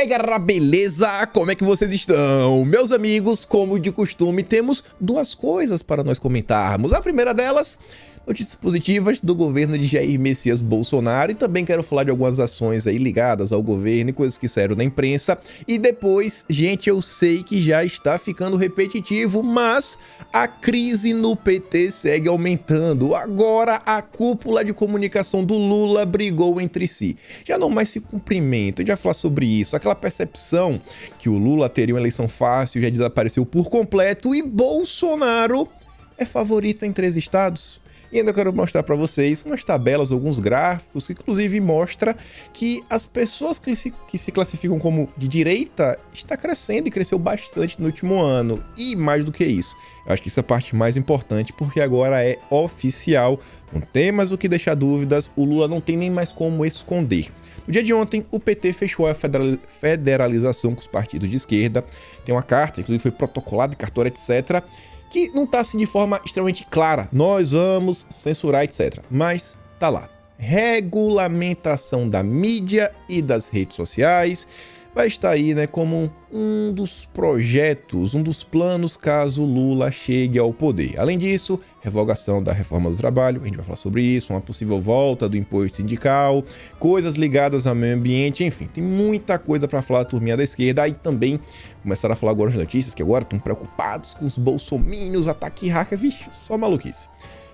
galera, beleza? Como é que vocês estão? Meus amigos, como de costume, temos duas coisas para nós comentarmos. A primeira delas, notícias positivas do governo de Jair Messias Bolsonaro, e também quero falar de algumas ações aí ligadas ao governo e coisas que saíram na imprensa. E depois, gente, eu sei que já está ficando repetitivo, mas a crise no PT segue aumentando. Agora a cúpula de comunicação do Lula brigou entre si. Já não mais se cumprimentam, já falar sobre isso. Aquela percepção que o Lula teria uma eleição fácil já desapareceu por completo e Bolsonaro é favorito em 3 estados. E ainda quero mostrar para vocês umas tabelas, alguns gráficos, que inclusive mostra que as pessoas que se classificam como de direita está crescendo e cresceu bastante no último ano. E mais do que isso, eu acho que isso é a parte mais importante, porque agora é oficial, não tem mais o que deixar dúvidas, o Lula não tem nem mais como esconder. No dia de ontem, o PT fechou a federalização com os partidos de esquerda, tem uma carta, inclusive foi protocolada, cartório, etc., que não tá assim de forma extremamente clara, nós vamos censurar, etc. Mas tá lá. Regulamentação da mídia e das redes sociais vai estar aí, né, como um dos projetos, um dos planos caso Lula chegue ao poder. Além disso, revogação da reforma do trabalho, a gente vai falar sobre isso, uma possível volta do imposto sindical, coisas ligadas ao meio ambiente, enfim, tem muita coisa para falar, turminha da esquerda. Aí também começaram a falar agora as notícias que agora estão preocupados com os bolsominions, ataque hacker, vixe, só maluquice.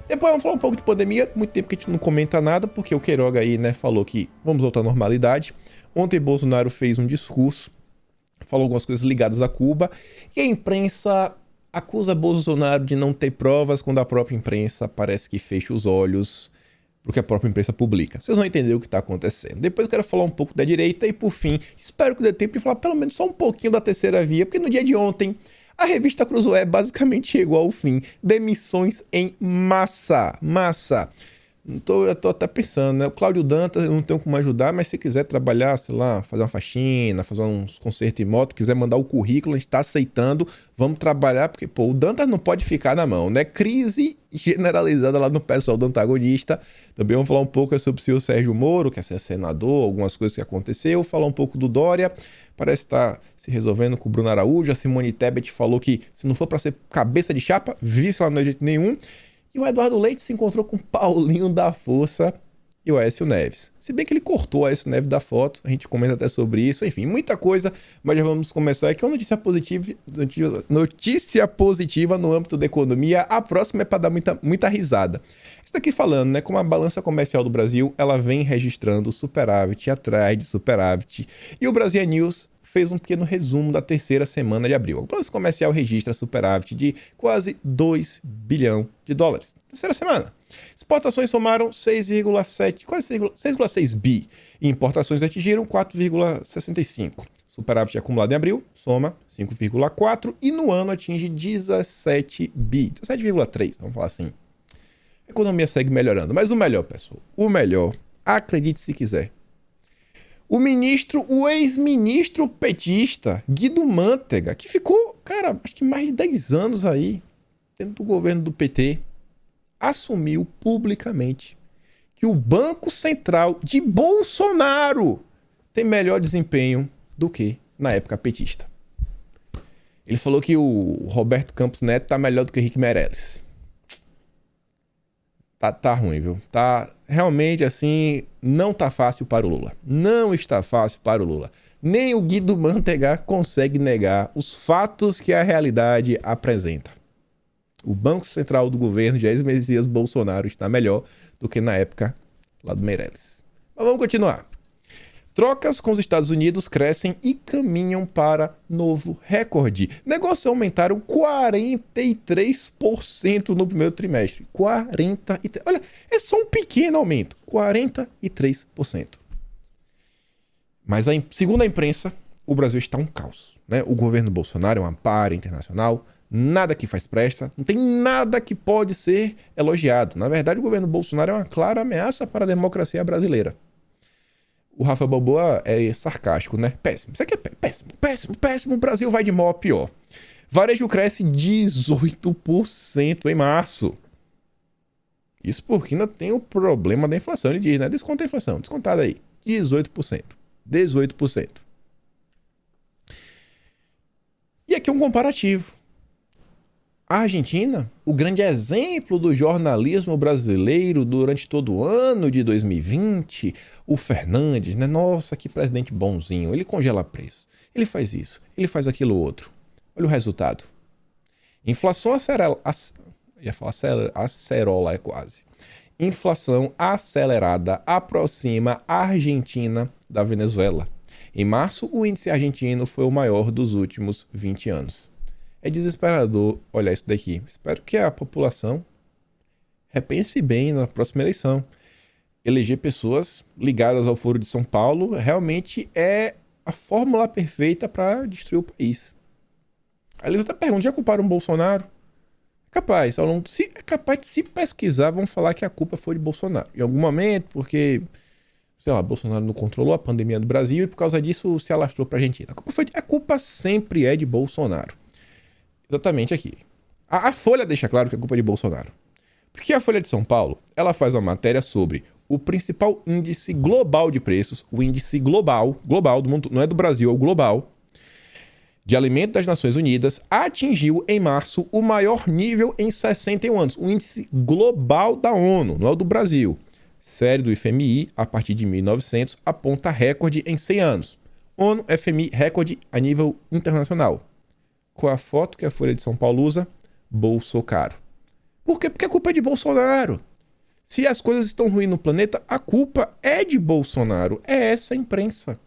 Depois vamos falar um pouco de pandemia, muito tempo que a gente não comenta nada, porque o Queiroga aí, né, falou que vamos voltar à normalidade. Ontem Bolsonaro fez um discurso, falou algumas coisas ligadas a Cuba, e a imprensa acusa Bolsonaro de não ter provas, quando a própria imprensa parece que fecha os olhos pro que a própria imprensa publica. Vocês vão entender o que está acontecendo. Depois eu quero falar um pouco da direita e, por fim, espero que dê tempo de falar pelo menos só um pouquinho da terceira via, porque no dia de ontem a revista Cruzoé basicamente chegou ao fim. Demissões em massa. Eu tô até pensando, né? O Cláudio Dantas, eu não tenho como ajudar, mas se quiser trabalhar, sei lá, fazer uma faxina, fazer uns concertos em moto, quiser mandar o currículo, a gente tá aceitando, vamos trabalhar, porque, pô, o Dantas não pode ficar na mão, né? Crise generalizada lá no pessoal do antagonista. Também vamos falar um pouco sobre o senhor Sérgio Moro, que é senador, algumas coisas que aconteceu, falar um pouco do Dória, parece estar se resolvendo com o Bruno Araújo. A Simone Tebet falou que se não for para ser cabeça de chapa, vice lá não é de jeito nenhum. E o Eduardo Leite se encontrou com o Paulinho da Força e o Aécio Neves. Se bem que ele cortou o Aécio Neves da foto, a gente comenta até sobre isso, enfim, muita coisa, mas já vamos começar aqui. Uma notícia positiva no âmbito da economia, a próxima é para dar muita risada. Isso daqui falando, né, como a balança comercial do Brasil, ela vem registrando superávit atrás de superávit, e o Brasil News fez um pequeno resumo da terceira semana de abril. A balança comercial registra superávit de quase 2 bilhão de dólares. Terceira semana. Exportações somaram 6,7, quase 6,6 bi. E importações atingiram 4,65. Superávit acumulado em abril soma 5,4 e no ano atinge 17 bi. 17,3, vamos falar assim. A economia segue melhorando. Mas o melhor, pessoal, o melhor, acredite se quiser, o ex-ministro petista, Guido Mantega, que ficou, cara, acho que mais de 10 anos aí, dentro do governo do PT, assumiu publicamente que o Banco Central de Bolsonaro tem melhor desempenho do que na época petista. Ele falou que o Roberto Campos Neto tá melhor do que o Henrique Meirelles. Tá ruim, viu? Tá realmente assim, não tá fácil para o Lula. Não está fácil para o Lula. Nem o Guido Mantega consegue negar os fatos que a realidade apresenta. O Banco Central do governo Jair Messias Bolsonaro está melhor do que na época lá do Meirelles. Mas vamos continuar. Trocas com os Estados Unidos crescem e caminham para novo recorde. Negócios aumentaram 43% no primeiro trimestre. 43%. Olha, é só um pequeno aumento. 43%. Mas segundo a imprensa, o Brasil está um caos, né? O governo Bolsonaro é um amparo internacional, nada que faz presta, não tem nada que pode ser elogiado. Na verdade, o governo Bolsonaro é uma clara ameaça para a democracia brasileira. O Rafael Balboa é sarcástico, né? Péssimo. Isso aqui é péssimo. O Brasil vai de mal a pior. Varejo cresce 18% em março. Isso porque ainda tem o problema da inflação. Ele diz, né? Desconta a inflação. Descontada aí. 18%. E aqui um comparativo. A Argentina, o grande exemplo do jornalismo brasileiro durante todo o ano de 2020, o Fernandes, né? Nossa, que presidente bonzinho. Ele congela preços, ele faz isso, ele faz aquilo outro. Olha o resultado. Inflação acerola é quase. Inflação acelerada aproxima a Argentina da Venezuela. Em março, o índice argentino foi o maior dos últimos 20 anos. É desesperador olhar isso daqui. Espero que a população repense bem na próxima eleição. Eleger pessoas ligadas ao Foro de São Paulo realmente é a fórmula perfeita para destruir o país. A Elisa até pergunta, já culparam o Bolsonaro? Capaz, se é capaz de se pesquisar, vão falar que a culpa foi de Bolsonaro. Em algum momento, porque, sei lá, Bolsonaro não controlou a pandemia do Brasil e por causa disso se alastrou para a Argentina. A culpa sempre é de Bolsonaro. Exatamente aqui. A Folha deixa claro que a culpa é de Bolsonaro. Porque a Folha de São Paulo, ela faz uma matéria sobre o principal índice global de preços, o índice global do mundo, não é do Brasil, é o global, de alimentos das Nações Unidas, atingiu em março o maior nível em 61 anos. O índice global da ONU, não é o do Brasil. Série do FMI, a partir de 1900, aponta recorde em 100 anos. ONU, FMI, recorde a nível internacional. Qual é a foto que a Folha de São Paulo usa? Bolsocaro. Por quê? Porque a culpa é de Bolsonaro. Se as coisas estão ruins no planeta, a culpa é de Bolsonaro. É essa imprensa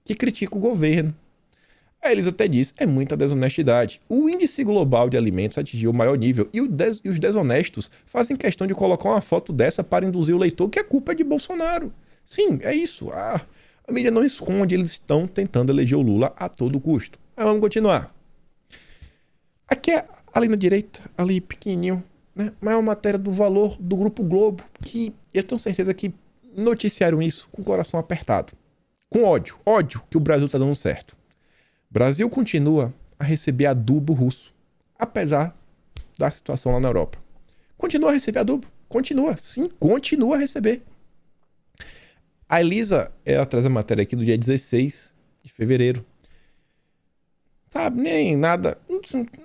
que critica o governo. A Elisa até diz, é muita desonestidade. O índice global de alimentos atingiu o maior nível e os desonestos fazem questão de colocar uma foto dessa para induzir o leitor que a culpa é de Bolsonaro. Sim, é isso. A mídia não esconde, eles estão tentando eleger o Lula a todo custo. Mas vamos continuar. Aqui é ali na direita, ali pequenininho, né? Mas é uma matéria do Valor do Grupo Globo, que eu tenho certeza que noticiaram isso com o coração apertado. Com ódio que o Brasil tá dando certo. Brasil continua a receber adubo russo, apesar da situação lá na Europa. Continua a receber adubo, continua a receber. A Elisa, ela traz a matéria aqui do dia 16 de fevereiro. Sabe, nem nada,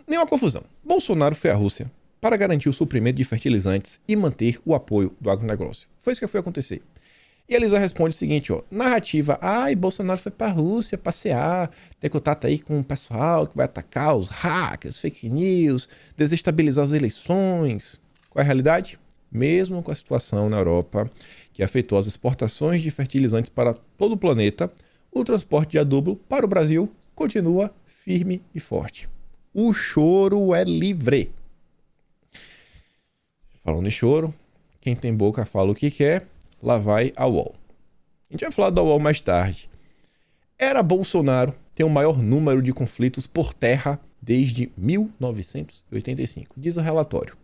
nenhuma confusão. Bolsonaro foi à Rússia para garantir o suprimento de fertilizantes e manter o apoio do agronegócio. Foi isso que foi acontecer. E a Elisa responde o seguinte, ó, narrativa, Bolsonaro foi para a Rússia passear, ter contato aí com o pessoal que vai atacar os hackers, fake news, desestabilizar as eleições. Qual é a realidade? Mesmo com a situação na Europa, que afetou as exportações de fertilizantes para todo o planeta, o transporte de adubo para o Brasil continua firme e forte. O choro é livre. Falando em choro, quem tem boca fala o que quer, lá vai a UOL. A gente vai falar da UOL mais tarde. Era Bolsonaro ter o maior número de conflitos por terra desde 1985, diz o relatório.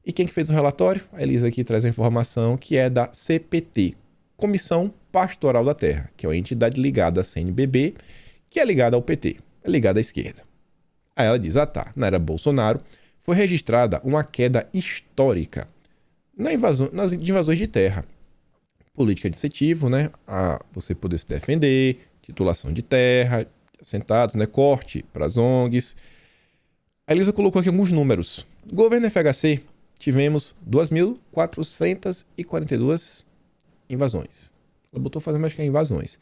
E quem que fez o relatório? A Elisa aqui traz a informação que é da CPT, Comissão Pastoral da Terra, que é uma entidade ligada à CNBB, que é ligada ao PT, é ligada à esquerda. Aí ela diz, na era Bolsonaro, foi registrada uma queda histórica nas invasões de terra. Política de incentivo, né? A você poder se defender, titulação de terra, assentados, né? Corte para as ONGs. A Elisa colocou aqui alguns números. Governo FHC, tivemos 2.442 invasões. Ela botou fazer mais que invasões.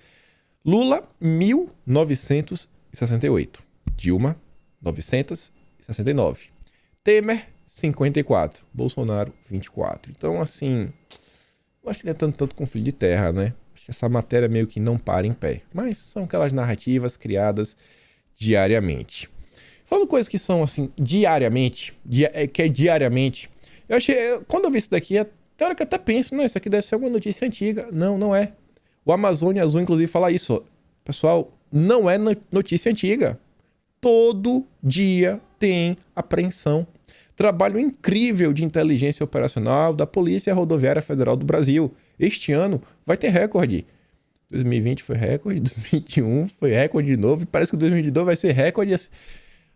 Lula, 1.968. Dilma, 969. Temer, 54. Bolsonaro, 24. Então, assim, eu acho que não é tanto conflito de terra, né? Acho que essa matéria meio que não para em pé. Mas são aquelas narrativas criadas diariamente. Falando coisas que são, assim, diariamente, eu achei, quando eu vi isso daqui, tem hora que eu até penso, não, isso aqui deve ser alguma notícia antiga. Não, não é. O Amazônia Azul, inclusive, fala isso. Ó. Pessoal, não é notícia antiga. Todo dia tem apreensão. Trabalho incrível de inteligência operacional da Polícia Rodoviária Federal do Brasil. Este ano vai ter recorde. 2020 foi recorde, 2021 foi recorde de novo, e parece que 2022 vai ser recorde.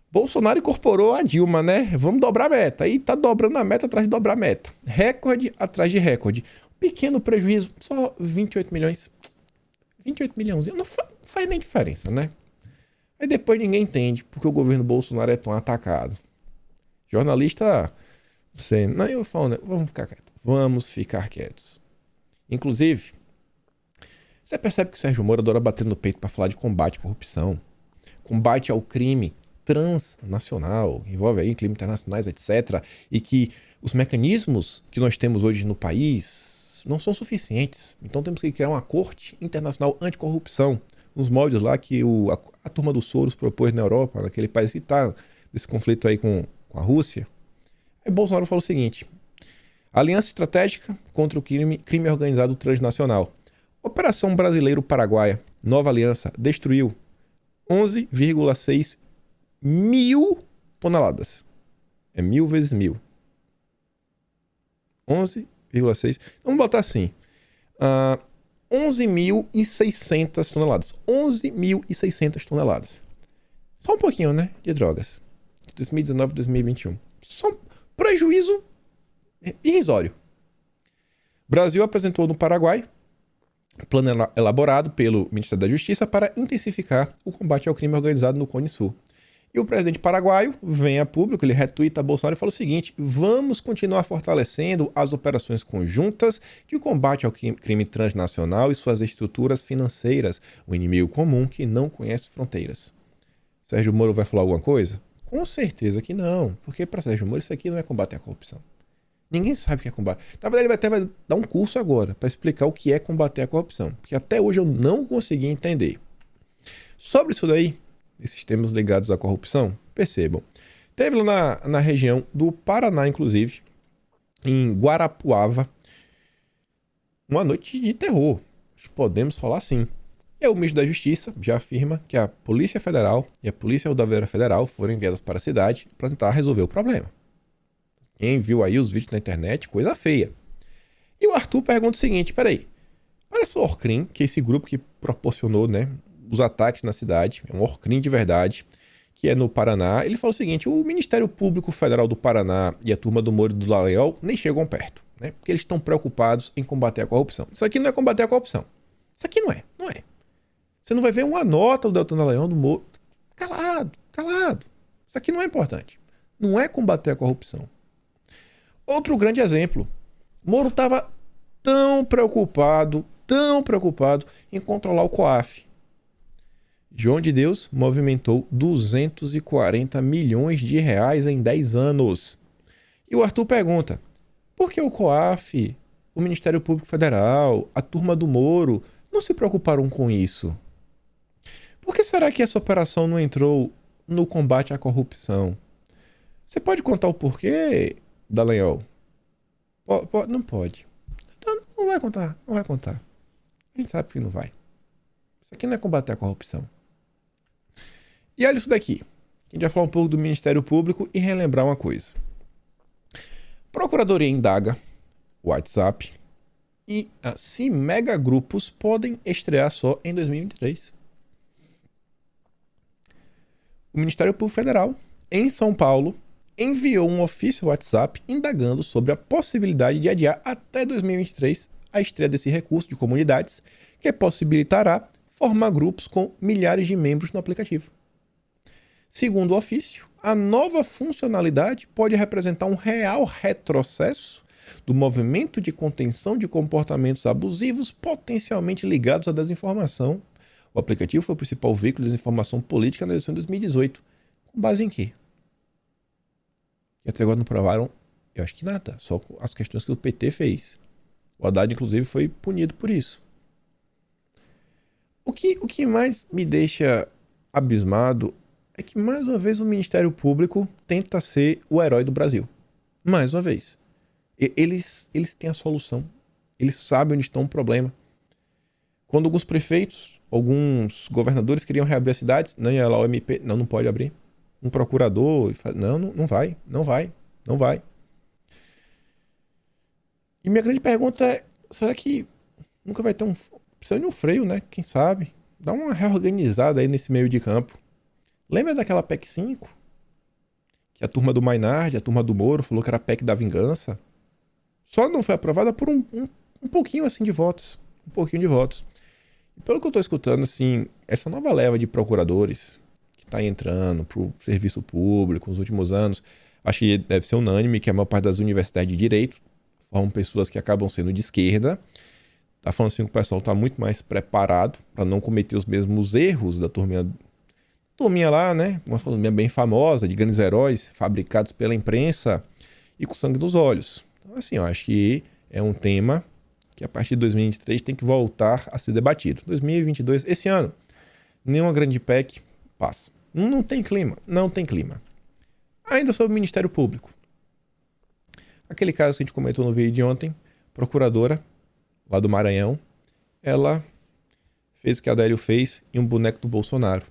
Bolsonaro incorporou a Dilma, né? Vamos dobrar a meta. Aí tá dobrando a meta atrás de dobrar a meta. Recorde atrás de recorde. Pequeno prejuízo, só 28 milhões. 28 milhãozinhos, não faz nem diferença, né? Aí depois ninguém entende porque o governo Bolsonaro é tão atacado. Jornalista, você, não, eu falo, né? Vamos ficar quietos. Inclusive, você percebe que o Sérgio Moro adora bater no peito para falar de combate à corrupção, combate ao crime transnacional, envolve aí crimes internacionais, etc. E que os mecanismos que nós temos hoje no país não são suficientes. Então temos que criar uma corte internacional anticorrupção, nos moldes lá que a turma dos Soros propôs na Europa, naquele país que está nesse conflito aí com a Rússia. Aí Bolsonaro falou o seguinte: Aliança Estratégica contra o crime organizado transnacional. Operação Brasileiro-Paraguaia, Nova Aliança, destruiu 11,6 mil toneladas. É 1000 vezes 1000. 11,6. Vamos botar assim. 11.600 toneladas. 11.600 toneladas. Só um pouquinho, né? De drogas. De 2019 a 2021. Só um prejuízo irrisório. O Brasil apresentou no Paraguai plano elaborado pelo Ministério da Justiça para intensificar o combate ao crime organizado no Cone Sul. E o presidente paraguaio vem a público, ele retuita Bolsonaro e fala o seguinte: vamos continuar fortalecendo as operações conjuntas de combate ao crime transnacional e suas estruturas financeiras, o inimigo comum que não conhece fronteiras. Sérgio Moro vai falar alguma coisa? Com certeza que não, porque para Sérgio Moro isso aqui não é combater a corrupção. Ninguém sabe o que é combate. Na verdade, ele vai dar um curso agora para explicar o que é combater a corrupção, porque até hoje eu não consegui entender. Sobre isso daí, esses temas ligados à corrupção, percebam. Teve lá na região do Paraná, inclusive, em Guarapuava, uma noite de terror. Podemos falar assim. E o ministro da Justiça já afirma que a Polícia Federal e a Polícia Rodoviária Federal foram enviadas para a cidade para tentar resolver o problema. Quem viu aí os vídeos na internet, coisa feia. E o Arthur pergunta o seguinte: peraí, parece o Orcrim, que é esse grupo que proporcionou, né, os ataques na cidade, é um Orcrim de verdade, que é no Paraná. Ele fala o seguinte: o Ministério Público Federal do Paraná e a turma do Moro e do Dallagnol nem chegam perto, né, porque eles estão preocupados em combater a corrupção. Isso aqui não é combater a corrupção. Isso aqui não é. Você não vai ver uma nota do Deltan Dallagnol, do Moro. Calado. Isso aqui não é importante. Não é combater a corrupção. Outro grande exemplo. Moro estava tão preocupado em controlar o COAF. João de Deus movimentou 240 milhões de reais em 10 anos. E o Arthur pergunta: por que o COAF, o Ministério Público Federal, a turma do Moro não se preocuparam com isso? Por que será que essa operação não entrou no combate à corrupção? Você pode contar o porquê, Dallagnol? Não pode. Não vai contar. A gente sabe que não vai. Isso aqui não é combater a corrupção. E olha isso daqui. A gente vai falar um pouco do Ministério Público e relembrar uma coisa. Procuradoria indaga WhatsApp e se megagrupos podem estrear só em 2023. O Ministério Público Federal, em São Paulo, enviou um ofício WhatsApp indagando sobre a possibilidade de adiar até 2023 a estreia desse recurso de comunidades que possibilitará formar grupos com milhares de membros no aplicativo. Segundo o ofício, a nova funcionalidade pode representar um real retrocesso do movimento de contenção de comportamentos abusivos potencialmente ligados à desinformação. O aplicativo foi o principal veículo de desinformação política na eleição de 2018. Com base em quê? E até agora não provaram, eu acho que nada, só as questões que o PT fez. O Haddad, inclusive, foi punido por isso. O que mais me deixa abismado é que, mais uma vez, o Ministério Público tenta ser o herói do Brasil. Mais uma vez. Eles têm a solução. Eles sabem onde está o problema. Quando alguns prefeitos, alguns governadores queriam reabrir as cidades, não ia lá o MP, não pode abrir. Um procurador, não vai. E minha grande pergunta é, será que nunca vai ter precisa de um freio, né? Quem sabe? Dá uma reorganizada aí nesse meio de campo. Lembra daquela PEC 5? Que a turma do Maynard, a turma do Moro falou que era a PEC da vingança. Só não foi aprovada por um pouquinho assim de votos. Um pouquinho de votos. E pelo que eu tô escutando, assim, essa nova leva de procuradores está entrando para o serviço público nos últimos anos, acho que deve ser unânime que a maior parte das universidades de direito formam pessoas que acabam sendo de esquerda. Tá falando assim que o pessoal está muito mais preparado para não cometer os mesmos erros da turminha lá, né? Uma turminha bem famosa, de grandes heróis, fabricados pela imprensa e com sangue nos olhos. Então, assim, eu acho que é um tema que a partir de 2023 tem que voltar a ser debatido. 2022, esse ano, nenhuma grande PEC passa. Não tem clima, não tem clima. Ainda sobre o Ministério Público. Aquele caso que a gente comentou no vídeo de ontem, procuradora lá do Maranhão, ela fez o que a Adélio fez em um boneco do Bolsonaro.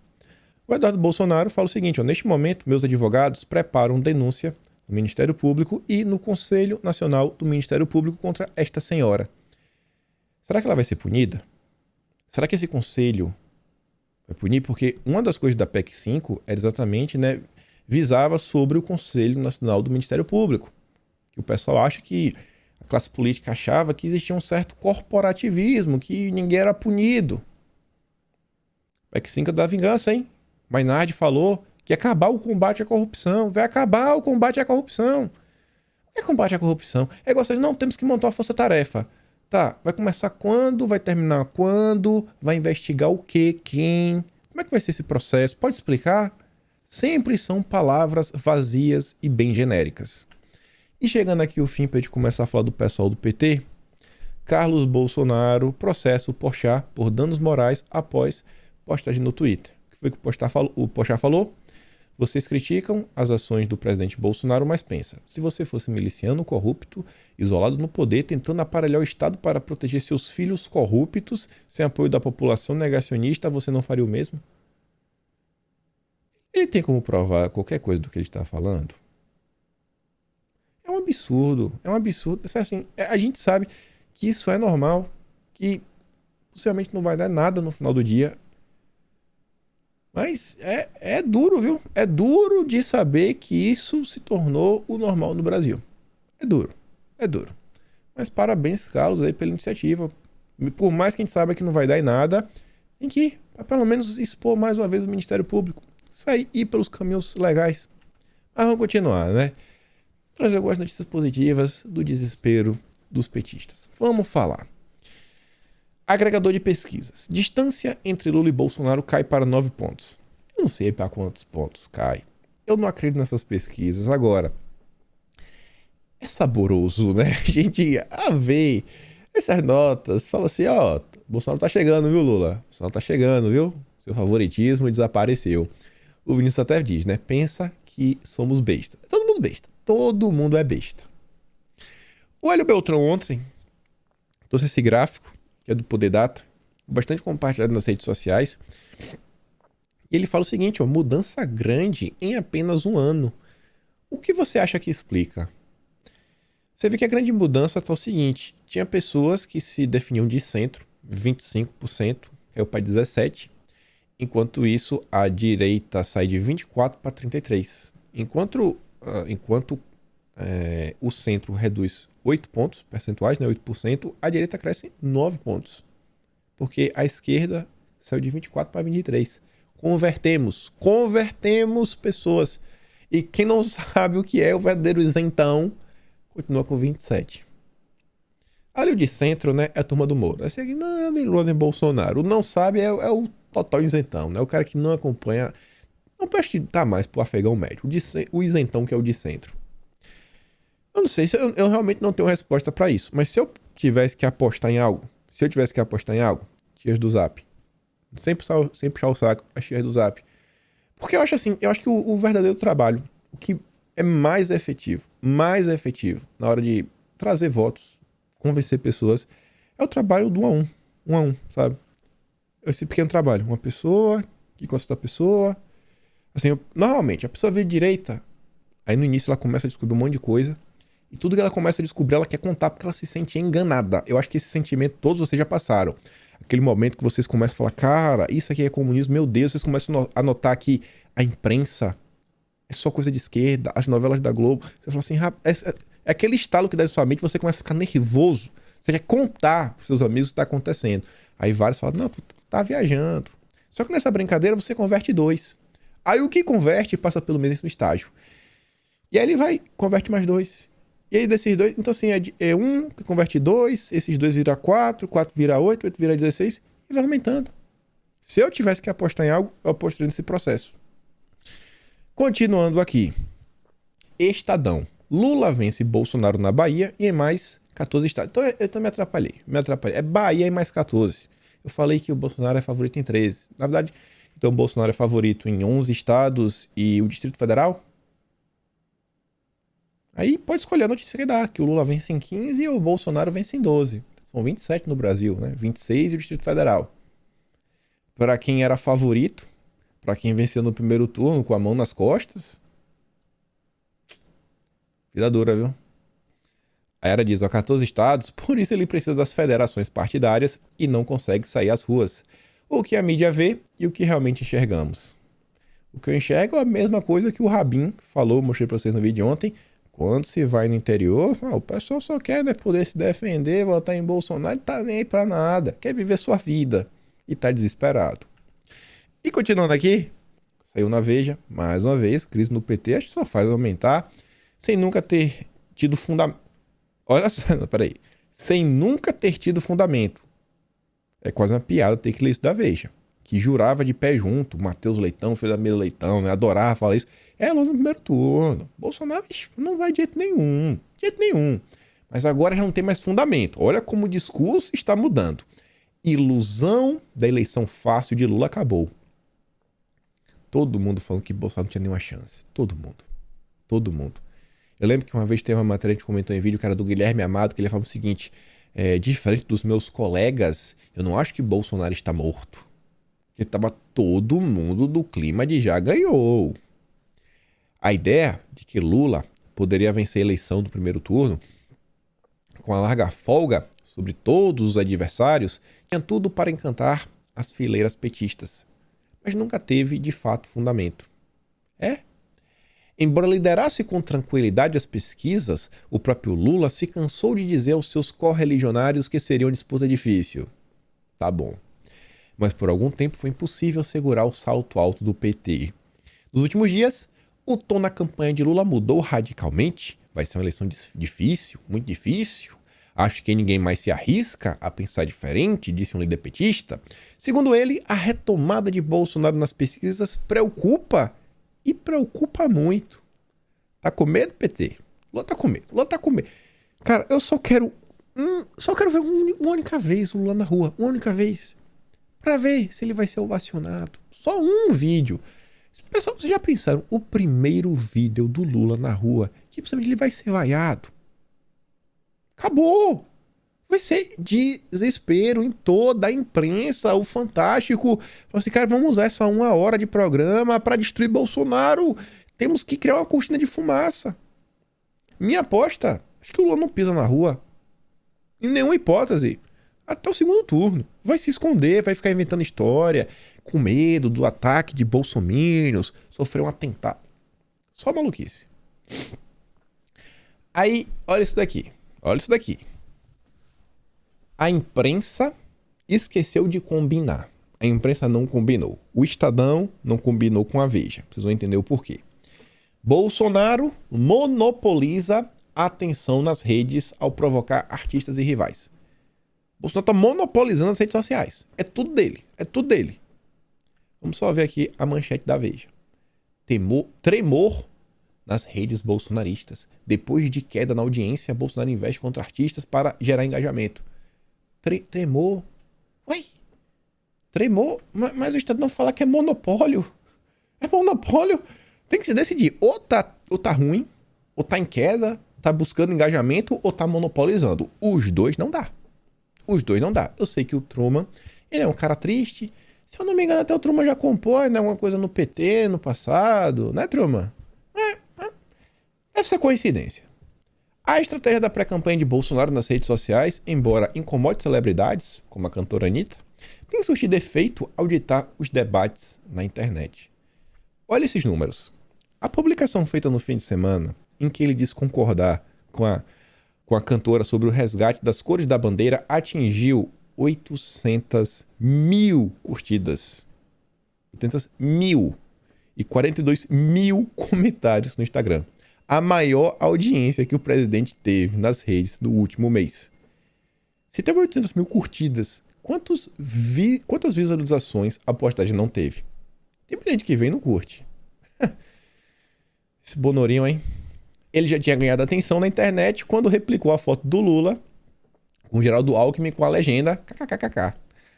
O Eduardo Bolsonaro fala o seguinte, neste momento, meus advogados preparam denúncia no Ministério Público e no Conselho Nacional do Ministério Público contra esta senhora. Será que ela vai ser punida? Será que esse conselho vai punir? Porque uma das coisas da PEC 5 era exatamente, né, visava sobre o Conselho Nacional do Ministério Público. Que o pessoal acha que a classe política achava que existia um certo corporativismo, que ninguém era punido. PEC 5 é da vingança, hein? Mainardi falou que ia acabar o combate à corrupção. Vai acabar o combate à corrupção. O que é combate à corrupção? É igual assim, não, temos que montar uma força-tarefa. Tá, vai começar quando? Vai terminar quando? Vai investigar o quê? Quem? Como é que vai ser esse processo? Pode explicar? Sempre são palavras vazias e bem genéricas. E chegando aqui o fim para a gente começar a falar do pessoal do PT, Carlos Bolsonaro processa o Porchat por danos morais após postagem no Twitter. O que foi que o Porchat falou? Vocês criticam as ações do presidente Bolsonaro, mas pensa, se você fosse miliciano corrupto, isolado no poder, tentando aparelhar o Estado para proteger seus filhos corruptos, sem apoio da população negacionista, você não faria o mesmo? Ele tem como provar qualquer coisa do que ele está falando? É um absurdo, é um absurdo. Assim, a gente sabe que isso é normal, que possivelmente não vai dar nada no final do dia. Mas é duro, viu? É duro de saber que isso se tornou o normal no Brasil. É duro, é duro. Mas parabéns, Carlos, aí pela iniciativa. Por mais que a gente saiba que não vai dar em nada, tem que ir, pra pelo menos expor mais uma vez o Ministério Público. Sair e ir pelos caminhos legais. Mas vamos continuar, né? Trazer algumas notícias positivas do desespero dos petistas. Vamos falar. Agregador de pesquisas. Distância entre Lula e Bolsonaro cai para 9 pontos. Eu não sei para quantos pontos cai. Eu não acredito nessas pesquisas. Agora, é saboroso, né? A gente vê essas notas. Fala assim, ó, Bolsonaro tá chegando, viu, Lula? Bolsonaro tá chegando, viu? Seu favoritismo desapareceu. O Vinícius até diz, né? Pensa que somos besta. Todo mundo besta. Todo mundo é besta. O Hélio Beltrão ontem trouxe esse gráfico, que é do Poder Data, bastante compartilhado nas redes sociais. E ele fala o seguinte, ó, mudança grande em apenas um ano. O que você acha que explica? Você vê que a grande mudança tá o seguinte, tinha pessoas que se definiam de centro, 25%, caiu para 17%, enquanto isso a direita sai de 24% para 33%. Enquanto o centro reduz 8 pontos percentuais, né, 8%, a direita cresce 9 pontos. Porque a esquerda saiu de 24 para 23. Convertemos pessoas. E quem não sabe o que é o verdadeiro isentão, continua com 27. Ali o de centro, né, é a turma do Moro. Esse aqui não é nem Lula nem Bolsonaro. O não sabe é o total isentão, né? O cara que não acompanha. Não, eu acho que tá mais pro afegão médio. O isentão que é o de centro. Eu não sei, eu realmente não tenho resposta pra isso. Mas se eu tivesse que apostar em algo, tias do Zap. Sempre puxar o saco, as tias do Zap. Porque eu acho assim, que o verdadeiro trabalho, o que é mais efetivo na hora de trazer votos, convencer pessoas, é o trabalho do um a um, sabe? Esse pequeno trabalho, uma pessoa que consulta a pessoa. Assim, normalmente, a pessoa vê de direita, aí no início ela começa a descobrir um monte de coisa, e tudo que ela começa a descobrir, ela quer contar porque ela se sente enganada. Eu acho que esse sentimento todos vocês já passaram. Aquele momento que vocês começam a falar, cara, isso aqui é comunismo, meu Deus, vocês começam a notar que a imprensa é só coisa de esquerda, as novelas da Globo. Você fala assim, é aquele estalo que dá em sua mente, você começa a ficar nervoso. Você quer contar pros seus amigos o que tá acontecendo. Aí vários falam, não, tu tá viajando. Só que nessa brincadeira você converte 2. Aí o que converte passa pelo mesmo estágio. E aí ele vai, converte mais 2. E aí desses 2, então assim, é 1 que converte 2, esses 2 vira 4, 4 vira 8, 8 vira 16 e vai aumentando. Se eu tivesse que apostar em algo, eu apostaria nesse processo. Continuando aqui. Estadão. Lula vence Bolsonaro na Bahia e em mais 14 estados. Então eu me atrapalhei. É Bahia e mais 14. Eu falei que o Bolsonaro é favorito em 13. Na verdade, então o Bolsonaro é favorito em 11 estados e o Distrito Federal? Aí pode escolher a notícia que dá, que o Lula vence em 15 e o Bolsonaro vence em 12. São 27 no Brasil, né? 26 e o Distrito Federal. Para quem era favorito, para quem venceu no primeiro turno com a mão nas costas, vida dura, viu? A era diz, 14 estados, por isso ele precisa das federações partidárias e não consegue sair às ruas. O que a mídia vê e o que realmente enxergamos. O que eu enxergo é a mesma coisa que o Rabin falou, mostrei para vocês no vídeo de ontem. Quando se vai no interior, o pessoal só quer, né, poder se defender, votar em Bolsonaro, não tá nem aí pra nada, quer viver sua vida e tá desesperado. E continuando aqui, saiu na Veja, mais uma vez, crise no PT, acho que só faz aumentar, sem nunca ter tido fundamento. Olha só, peraí, sem nunca ter tido fundamento. É quase uma piada ter que ler isso da Veja. Que jurava de pé junto, Matheus Leitão, Fernando Leitão, né? Adorava falar isso. É lá no primeiro turno. Bolsonaro não vai de jeito nenhum. De jeito nenhum. Mas agora já não tem mais fundamento. Olha como o discurso está mudando. Ilusão da eleição fácil de Lula acabou. Todo mundo falando que Bolsonaro não tinha nenhuma chance. Todo mundo. Todo mundo. Eu lembro que uma vez teve uma matéria que comentou em vídeo, que era do Guilherme Amado, que ele falava o seguinte: diferente dos meus colegas, eu não acho que Bolsonaro está morto. Que tava todo mundo do clima de já ganhou. A ideia de que Lula poderia vencer a eleição do primeiro turno com a larga folga sobre todos os adversários tinha tudo para encantar as fileiras petistas, mas nunca teve de fato fundamento. Embora liderasse com tranquilidade as pesquisas, o próprio Lula se cansou de dizer aos seus correligionários que seria uma disputa difícil. Tá bom. Mas por algum tempo foi impossível segurar o salto alto do PT. Nos últimos dias, o tom na campanha de Lula mudou radicalmente. Vai ser uma eleição difícil, muito difícil. Acho que ninguém mais se arrisca a pensar diferente, disse um líder petista. Segundo ele, a retomada de Bolsonaro nas pesquisas preocupa, e preocupa muito. Tá com medo, PT? Lula tá com medo, Lula tá com medo. Cara, eu só quero ver uma única vez o Lula na rua, uma única vez. Pra ver se ele vai ser ovacionado. Só um vídeo. Pessoal, vocês já pensaram? O primeiro vídeo do Lula na rua, que possivelmente ele vai ser vaiado. Acabou. Vai ser desespero em toda a imprensa, o Fantástico. Falou assim, cara, vamos usar essa 1 hora de programa pra destruir Bolsonaro. Temos que criar uma cortina de fumaça. Minha aposta, acho que o Lula não pisa na rua. Em nenhuma hipótese. Até o segundo turno. Vai se esconder, vai ficar inventando história, com medo do ataque de bolsominions, sofrer um atentado. Só maluquice. Aí, olha isso daqui. Olha isso daqui. A imprensa esqueceu de combinar. A imprensa não combinou. O Estadão não combinou com a Veja. Vocês vão entender o porquê. Bolsonaro monopoliza a atenção nas redes ao provocar artistas e rivais. Bolsonaro está monopolizando as redes sociais. É tudo dele. É tudo dele. Vamos só ver aqui a manchete da Veja. Tremor nas redes bolsonaristas. Depois de queda na audiência, Bolsonaro investe contra artistas para gerar engajamento. Tremor? Ué? Tremor? Mas o Estado não fala que é monopólio. É monopólio. Tem que se decidir. Ou tá ruim, ou tá em queda, tá buscando engajamento, ou tá monopolizando. Os dois não dá. Os dois não dá. Eu sei que o Truman, ele é um cara triste. Se eu não me engano, até o Truman já compôs, né, alguma coisa no PT no passado, né, Truman? Deve ser coincidência. A estratégia da pré-campanha de Bolsonaro nas redes sociais, embora incomode celebridades, como a cantora Anitta, tem surtido efeito ao ditar os debates na internet. Olha esses números. A publicação feita no fim de semana, em que ele diz concordar com a cantora sobre o resgate das cores da bandeira, atingiu 800 mil curtidas. 800 mil. e 42 mil comentários no Instagram. A maior audiência que o presidente teve nas redes no último mês. Se teve 800 mil curtidas, quantas visualizações a postagem não teve? Tem muita gente que vem e não curte. Esse Bonorinho, hein? Ele já tinha ganhado atenção na internet quando replicou a foto do Lula com o Geraldo Alckmin com a legenda kkkk.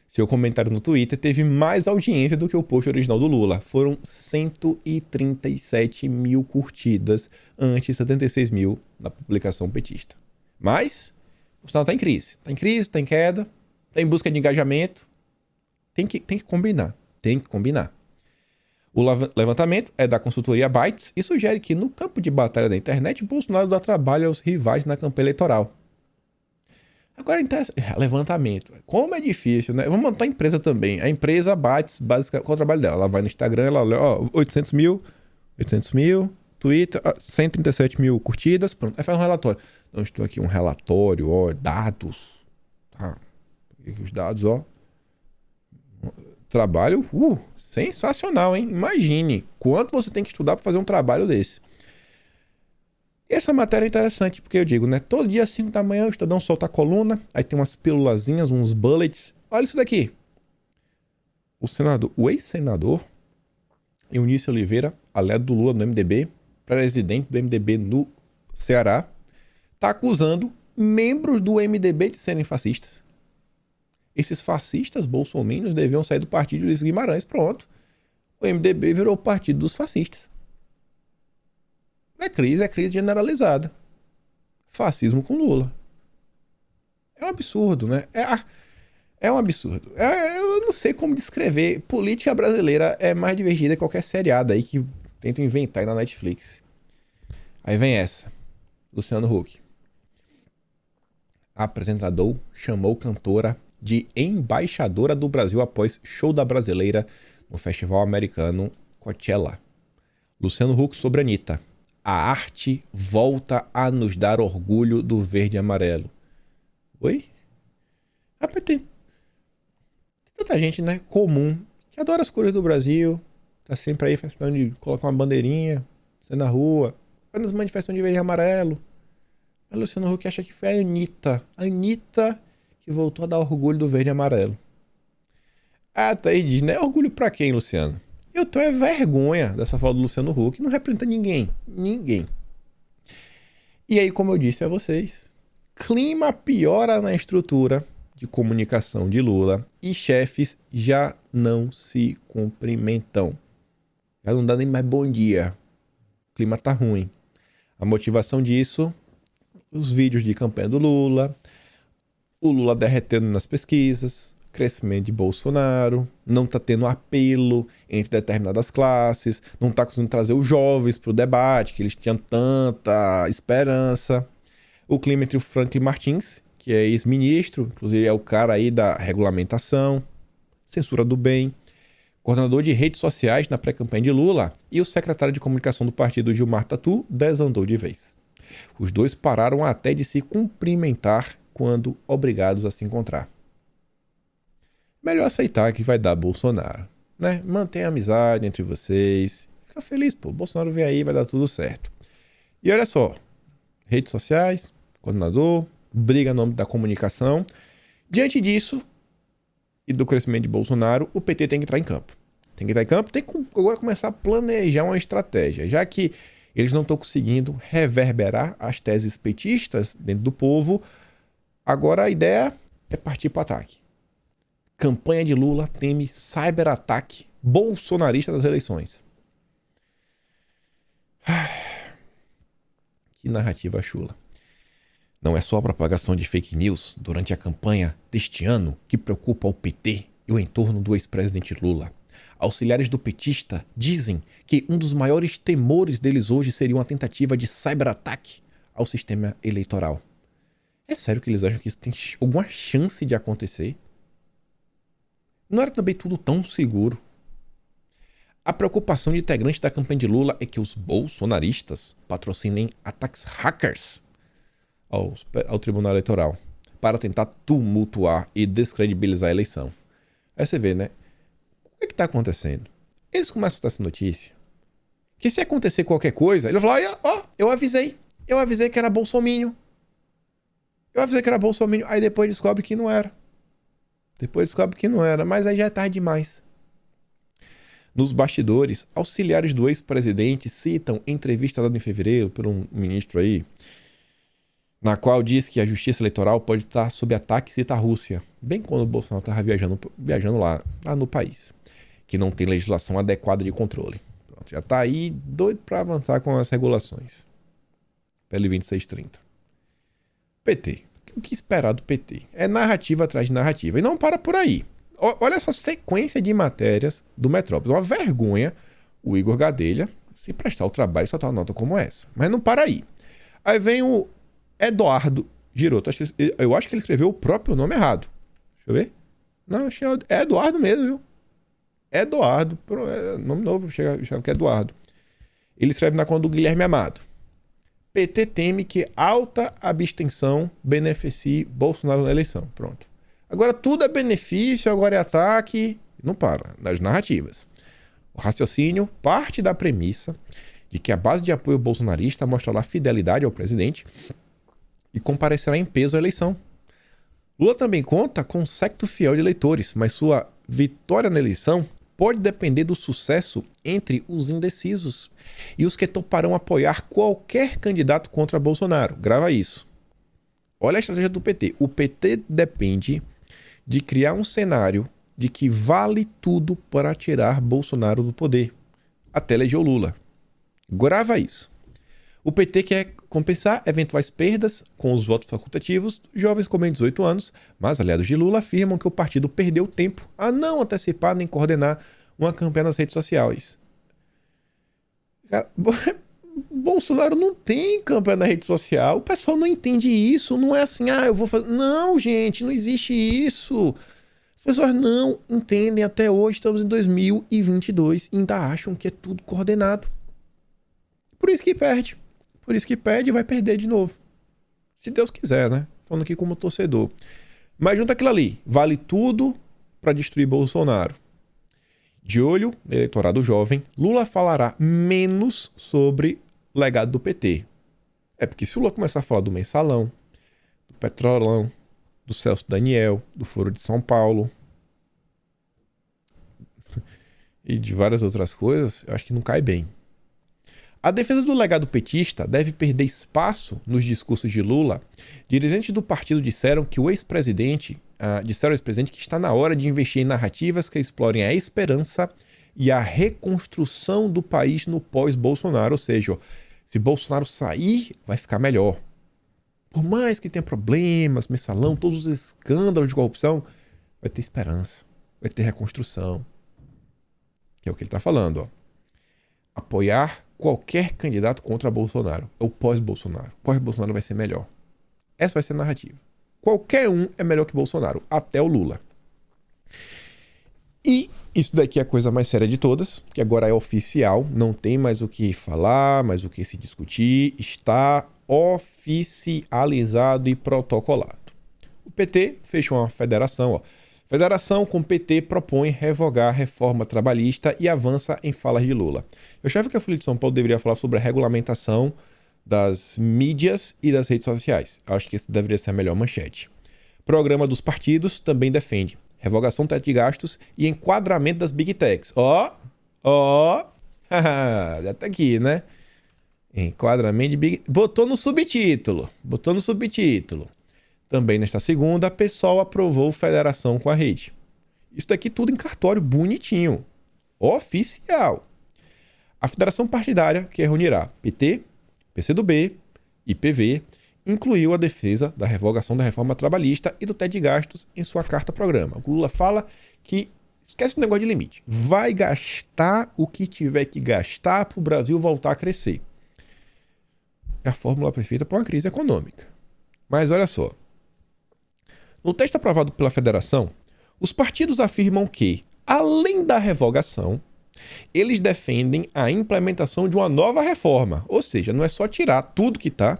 Seu comentário no Twitter teve mais audiência do que o post original do Lula. Foram 137 mil curtidas ante 76 mil na publicação petista. Mas o sinal está em crise. Está em crise, está em queda, está em busca de engajamento. Tem que combinar. Tem que combinar. O levantamento é da consultoria Bytes e sugere que no campo de batalha da internet, Bolsonaro dá trabalho aos rivais na campanha eleitoral. Agora, levantamento. Como é difícil, né? Vamos montar a empresa também. A empresa Bytes, basicamente, qual é o trabalho dela? Ela vai no Instagram, ela olha, ó, 800 mil, Twitter, 137 mil curtidas, pronto. Aí faz um relatório. Não, estou aqui um relatório, ó, dados. Tá. Os dados, ó. Trabalho, sensacional, hein? Imagine quanto você tem que estudar para fazer um trabalho desse. E essa matéria é interessante, porque eu digo, né? Todo dia às 5 da manhã o Estadão solta a coluna, aí tem umas pílulazinhas, uns bullets. Olha isso daqui. O ex-senador Eunício Oliveira, aliado do Lula no MDB, presidente do MDB no Ceará, está acusando membros do MDB de serem fascistas. Esses fascistas bolsominions deviam sair do partido de Ulisses Guimarães. Pronto. O MDB virou o partido dos fascistas. É crise generalizada. Fascismo com Lula. É um absurdo, né? É um absurdo. Eu não sei como descrever. Política brasileira é mais divertida que qualquer seriado aí que tentam inventar aí na Netflix. Aí vem essa. Luciano Huck. Apresentador chamou cantora de embaixadora do Brasil após show da brasileira no festival americano Coachella. Luciano Huck sobre Anitta. A arte volta a nos dar orgulho do verde e amarelo. Oi? Tem tanta gente, né, comum, que adora as cores do Brasil, tá sempre aí fazendo de colocar uma bandeirinha, sai na rua, vai nas manifestações de verde e amarelo. A Luciano Huck acha que foi a Anitta que voltou a dar orgulho do verde e amarelo. Ah, tá aí, diz, né? Orgulho pra quem, Luciano? Eu tenho vergonha dessa fala do Luciano Huck, não representa ninguém. Ninguém. E aí, como eu disse a vocês, clima piora na estrutura de comunicação de Lula e chefes já não se cumprimentam. Já não dá nem mais bom dia. O clima tá ruim. A motivação disso, os vídeos de campanha do Lula, o Lula derretendo nas pesquisas, crescimento de Bolsonaro, não tá tendo apelo entre determinadas classes, não tá conseguindo trazer os jovens pro debate, que eles tinham tanta esperança. O clima entre o Franklin Martins, que é ex-ministro, inclusive é o cara aí da regulamentação, censura do bem, coordenador de redes sociais na pré-campanha de Lula, e o secretário de comunicação do partido Gilmar Tatu desandou de vez. Os dois pararam até de se cumprimentar quando obrigados a se encontrar. Melhor aceitar que vai dar Bolsonaro, né? Mantenha a amizade entre vocês. Fica feliz, pô. Bolsonaro vem aí, vai dar tudo certo. E olha só. Redes sociais, coordenador, briga no âmbito da comunicação. Diante disso e do crescimento de Bolsonaro, o PT tem que entrar em campo. Tem que agora começar a planejar uma estratégia, já que eles não estão conseguindo reverberar as teses petistas dentro do povo. Agora a ideia é partir para o ataque. Campanha de Lula teme cyberataque bolsonarista nas eleições. Que narrativa chula. Não é só a propagação de fake news durante a campanha deste ano que preocupa o PT e o entorno do ex-presidente Lula. Auxiliares do petista dizem que um dos maiores temores deles hoje seria uma tentativa de cyberataque ao sistema eleitoral. É sério que eles acham que isso tem alguma chance de acontecer? Não era também tudo tão seguro. A preocupação de integrantes da campanha de Lula é que os bolsonaristas patrocinem ataques hackers ao Tribunal Eleitoral para tentar tumultuar e descredibilizar a eleição. Aí você vê, né? O que está acontecendo? Eles começam a dar essa notícia Que se acontecer qualquer coisa, ele vai falar, ó, eu avisei que era bolsominion. Aí depois descobre que não era. Mas aí já é tarde demais. Nos bastidores, auxiliares do ex-presidente citam entrevista dada em fevereiro por um ministro aí, na qual diz que a justiça eleitoral pode estar sob ataque e cita a Rússia, bem quando o Bolsonaro estava viajando lá no país, que não tem legislação adequada de controle. Pronto, já está aí doido para avançar com as regulações. PL 2630. PT. O que esperar do PT? É narrativa atrás de narrativa. E não para por aí. Olha essa sequência de matérias do Metrópolis. Uma vergonha o Igor Gadelha se prestar o trabalho e soltar uma nota como essa. Mas não para aí. Aí vem o Eduardo Giroto. Eu acho que ele escreveu o próprio nome errado. Deixa eu ver. Não, é Eduardo mesmo, viu? Eduardo. Nome novo, chega que é Eduardo. Ele escreve na conta do Guilherme Amado. PT teme que alta abstenção beneficie Bolsonaro na eleição. Pronto. Agora tudo é benefício, agora é ataque. Não para, nas narrativas. O raciocínio parte da premissa de que a base de apoio bolsonarista mostrará fidelidade ao presidente e comparecerá em peso à eleição. Lula também conta com um séquito fiel de eleitores, mas sua vitória na eleição pode depender do sucesso entre os indecisos e os que toparão apoiar qualquer candidato contra Bolsonaro. Grava isso. Olha a estratégia do PT. O PT depende de criar um cenário de que vale tudo para tirar Bolsonaro do poder, até eleger o Lula. Grava isso. O PT quer compensar eventuais perdas com os votos facultativos dos jovens com menos de 18 anos, mas aliados de Lula afirmam que o partido perdeu tempo a não antecipar nem coordenar uma campanha nas redes sociais. Cara, Bolsonaro não tem campanha na rede social. O pessoal não entende isso. Não é assim, eu vou fazer... Não, gente, não existe isso. As pessoas não entendem até hoje. Estamos em 2022 e ainda acham que é tudo coordenado. Por isso que perde. Por isso que perde e vai perder de novo. Se Deus quiser, né? Falando aqui como torcedor. Mas junto aquilo ali. Vale tudo para destruir Bolsonaro. De olho no eleitorado jovem, Lula falará menos sobre o legado do PT. É porque se o Lula começar a falar do Mensalão, do Petrolão, do Celso Daniel, do Foro de São Paulo e de várias outras coisas, eu acho que não cai bem. A defesa do legado petista deve perder espaço nos discursos de Lula. Dirigentes do partido disseram que o ex-presidente que está na hora de investir em narrativas que explorem a esperança e a reconstrução do país no pós-Bolsonaro. Ou seja, se Bolsonaro sair, vai ficar melhor. Por mais que tenha problemas, mensalão, todos os escândalos de corrupção, vai ter esperança, vai ter reconstrução. Que é o que ele está falando, ó. Apoiar qualquer candidato contra Bolsonaro. É o pós-Bolsonaro. Pós-Bolsonaro vai ser melhor. Essa vai ser a narrativa. Qualquer um é melhor que Bolsonaro, até o Lula. E isso daqui é a coisa mais séria de todas, que agora é oficial, não tem mais o que falar, mais o que se discutir, está oficializado e protocolado. O PT fechou uma federação, ó. Federação com PT propõe revogar a reforma trabalhista e avança em falas de Lula. Eu achava que a Folha de São Paulo deveria falar sobre a regulamentação das mídias e das redes sociais. Acho que esse deveria ser a melhor manchete. Programa dos partidos também defende revogação do teto de gastos e enquadramento das Big Techs. Já tá aqui, né? Enquadramento de Big... Botou no subtítulo. Também nesta segunda, a PSOL aprovou federação com a rede. Isso daqui tudo em cartório, bonitinho. Oficial. A federação partidária, que reunirá PT, PCdoB e PV, incluiu a defesa da revogação da reforma trabalhista e do teto de gastos em sua carta-programa. O Lula fala que esquece o negócio de limite. Vai gastar o que tiver que gastar para o Brasil voltar a crescer. É a fórmula perfeita para uma crise econômica. Mas olha só. No texto aprovado pela federação, os partidos afirmam que, além da revogação, eles defendem a implementação de uma nova reforma. Ou seja, não é só tirar tudo que está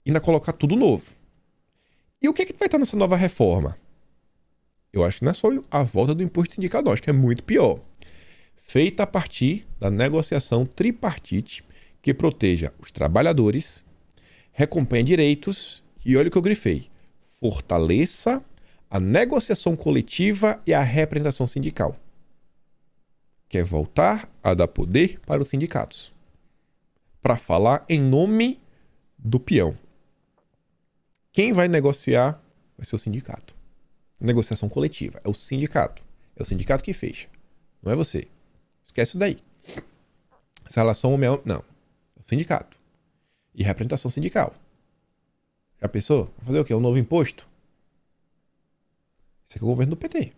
e ainda colocar tudo novo. E o que vai estar nessa nova reforma? Eu acho que não é só a volta do imposto indicador, acho que é muito pior. feita a partir da negociação tripartite que proteja os trabalhadores, recompenha direitos e, olha o que eu grifei, fortaleça a negociação coletiva e a representação sindical. Quer voltar a dar poder para os sindicatos, para falar em nome do peão. Quem vai negociar vai ser o sindicato. Negociação coletiva, é o sindicato. É o sindicato que fecha, não é você. Esquece isso daí. Essa relação homem não. É o sindicato. E representação sindical. Já pensou? Vai fazer o quê? Um novo imposto? Esse aqui é o governo do PT.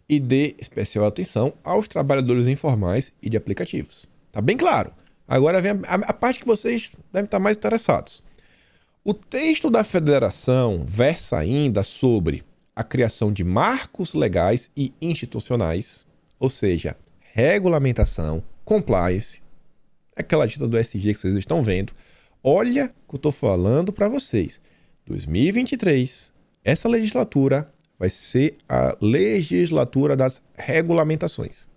E dê especial atenção aos trabalhadores informais e de aplicativos. Tá bem claro. Agora vem a parte que vocês devem estar mais interessados. O texto da federação versa ainda sobre a criação de marcos legais e institucionais, ou seja, regulamentação, compliance, aquela dita do SG que vocês estão vendo. Olha o que eu estou falando para vocês. 2023, essa legislatura vai ser a legislatura das regulamentações.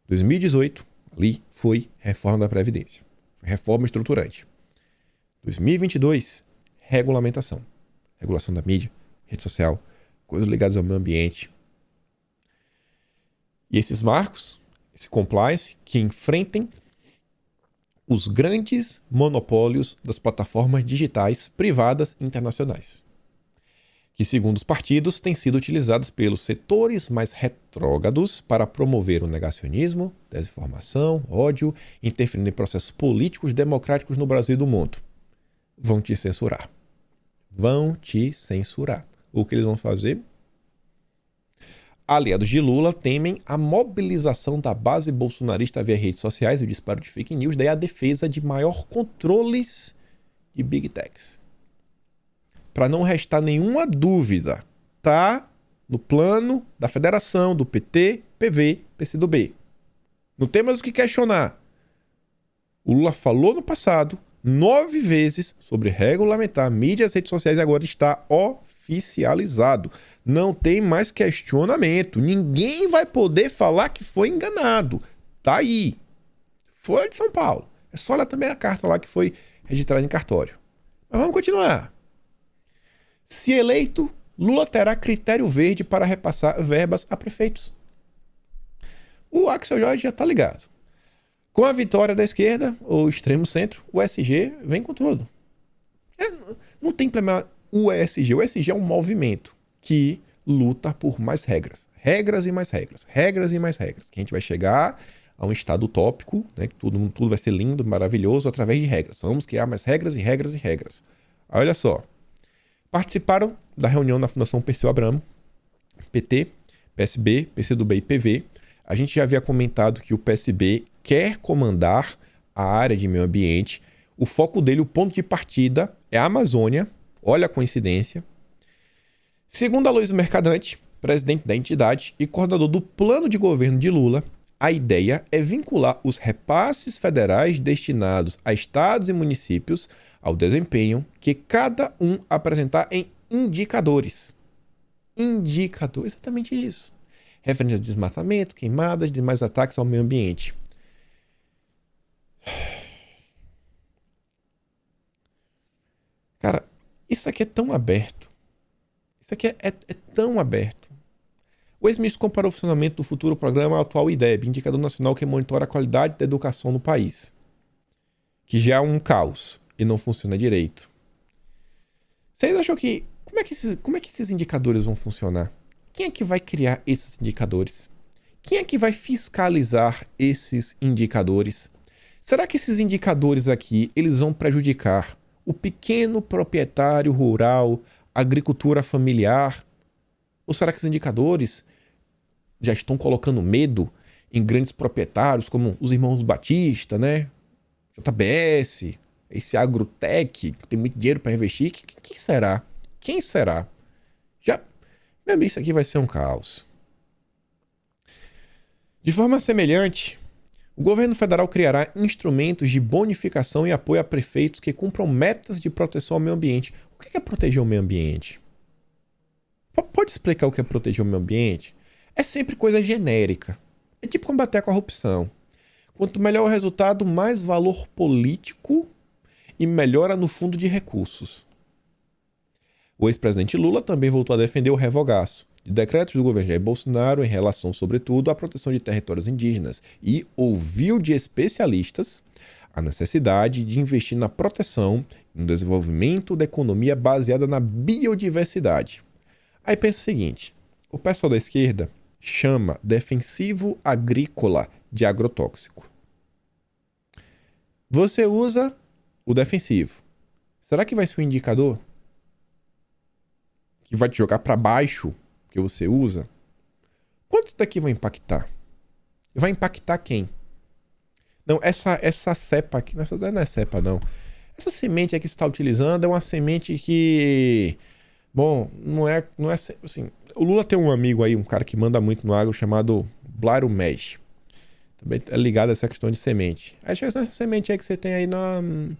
2018, ali foi reforma da Previdência. Foi reforma estruturante. 2022, regulamentação. Regulação da mídia, rede social, coisas ligadas ao meio ambiente. E esses marcos, esse compliance, que enfrentem os grandes monopólios das plataformas digitais privadas internacionais, que, segundo os partidos, têm sido utilizados pelos setores mais retrógrados para promover o negacionismo, desinformação, ódio, interferindo em processos políticos democráticos no Brasil e do mundo. Vão te censurar. Vão te censurar. O que eles vão fazer? Aliados de Lula temem a mobilização da base bolsonarista via redes sociais e o disparo de fake news, daí a defesa de maior controles de Big Techs. Para não restar nenhuma dúvida, tá no plano da federação, do PT, PV, PCdoB. Não tem mais o que questionar. O Lula falou no passado 9 vezes sobre regulamentar mídias e redes sociais e agora está oficializado. Não tem mais questionamento. Ninguém vai poder falar que foi enganado. Tá aí. Folha de São Paulo. É só olhar também a carta lá que foi registrada em cartório. Mas vamos continuar. Se eleito, Lula terá critério verde para repassar verbas a prefeitos. O Axel Jorge já está ligado. Com a vitória da esquerda, ou extremo centro, o SG vem com tudo. Não tem problema o ESG. O ESG é um movimento que luta por mais regras. Regras e mais regras. Regras e mais regras. Que a gente vai chegar a um estado utópico, né, que tudo vai ser lindo, maravilhoso, através de regras. Vamos criar mais regras e regras e regras. Olha só. Participaram da reunião na Fundação Perseu Abramo, PT, PSB, PCdoB e PV. A gente já havia comentado que o PSB quer comandar a área de meio ambiente. O foco dele, o ponto de partida, é a Amazônia. Olha a coincidência. Segundo Aloysio Mercadante, presidente da entidade e coordenador do plano de governo de Lula, a ideia é vincular os repasses federais destinados a estados e municípios ao desempenho que cada um apresentar em indicadores. Indicadores, exatamente isso. Referentes a desmatamento, queimadas, demais ataques ao meio ambiente. Cara, isso aqui é tão aberto. Isso aqui é tão aberto. O ex-ministro comparou o funcionamento do futuro programa ao atual IDEB, Indicador Nacional que monitora a qualidade da educação no país, que já é um caos e não funciona direito. Vocês acham que... Como é que esses indicadores vão funcionar? Quem é que vai criar esses indicadores? Quem é que vai fiscalizar esses indicadores? Será que esses indicadores aqui, eles vão prejudicar o pequeno proprietário rural, agricultura familiar? Ou será que esses indicadores já estão colocando medo em grandes proprietários, como os irmãos Batista, né? JBS, esse Agrotech, que tem muito dinheiro para investir? Quem será? Quem será? Meu amigo, isso aqui vai ser um caos. De forma semelhante, o governo federal criará instrumentos de bonificação e apoio a prefeitos que cumpram metas de proteção ao meio ambiente. O que é proteger o meio ambiente? Pode explicar o que é proteger o meio ambiente? É sempre coisa genérica. É tipo combater a corrupção. Quanto melhor o resultado, mais valor político e melhora no fundo de recursos. O ex-presidente Lula também voltou a defender o revogaço de decretos do governo Jair Bolsonaro em relação, sobretudo, à proteção de territórios indígenas e ouviu de especialistas a necessidade de investir na proteção e no desenvolvimento da economia baseada na biodiversidade. Aí pensa o seguinte, o pessoal da esquerda chama defensivo agrícola de agrotóxico. Você usa o defensivo. Será que vai ser um indicador que vai te jogar para baixo que você usa? Quantos daqui vão impactar? Vai impactar quem? Não, essa cepa aqui, não é cepa não. Essa semente aqui que você está utilizando é uma semente que, bom, não é assim. O Lula tem um amigo aí, um cara que manda muito no agro chamado Blairo Mesh. Também é ligado a essa questão de semente. Aí essa semente aí que você tem aí não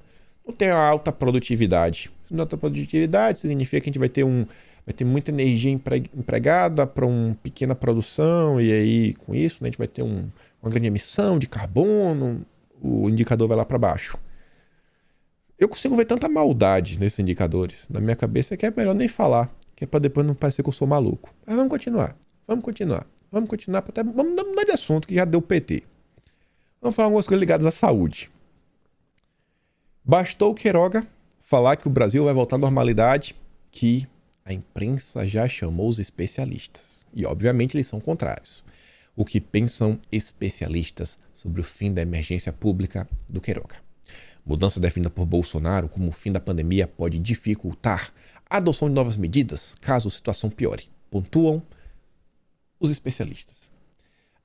tem uma alta produtividade. Se não tem alta produtividade, significa que a gente vai ter muita energia empregada para uma pequena produção, e aí com isso, né, a gente vai ter uma grande emissão de carbono, o indicador vai lá para baixo. Eu consigo ver tanta maldade nesses indicadores. Na minha cabeça é que é melhor nem falar, que é para depois não parecer que eu sou maluco. Mas vamos continuar. Vamos mudar de assunto, que já deu PT. Vamos falar algumas coisas ligadas à saúde. Bastou o Queiroga falar que o Brasil vai voltar à normalidade, que a imprensa já chamou os especialistas. E, obviamente, eles são contrários. O que pensam especialistas sobre o fim da emergência pública do Queiroga? Mudança definida por Bolsonaro como o fim da pandemia pode dificultar a adoção de novas medidas caso a situação piore, pontuam os especialistas.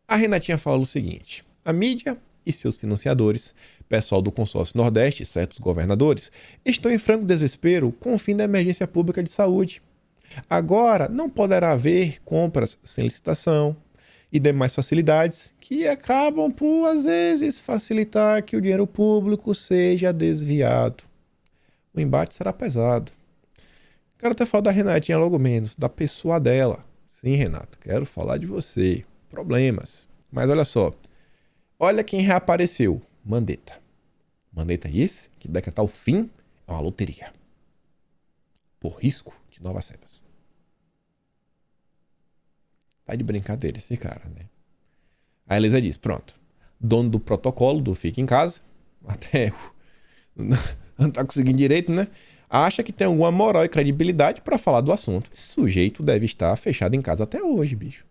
A Renatinha fala o seguinte: a mídia e seus financiadores, pessoal do consórcio Nordeste e certos governadores, estão em franco desespero com o fim da emergência pública de saúde. Agora não poderá haver compras sem licitação e demais facilidades que acabam por, às vezes, facilitar que o dinheiro público seja desviado. O embate será pesado. Quero até falar da Renatinha logo menos, da pessoa dela. Sim, Renata, quero falar de você. Problemas. Mas olha só. Olha quem reapareceu. Mandetta. Mandetta disse que decretar o fim é uma loteria. Por risco de novas cepas. Tá de brincadeira esse cara, né? A Elisa diz, pronto. Dono do protocolo do Fica em Casa. Até não tá conseguindo direito, né? Acha que tem alguma moral e credibilidade para falar do assunto. Esse sujeito deve estar fechado em casa até hoje, bicho.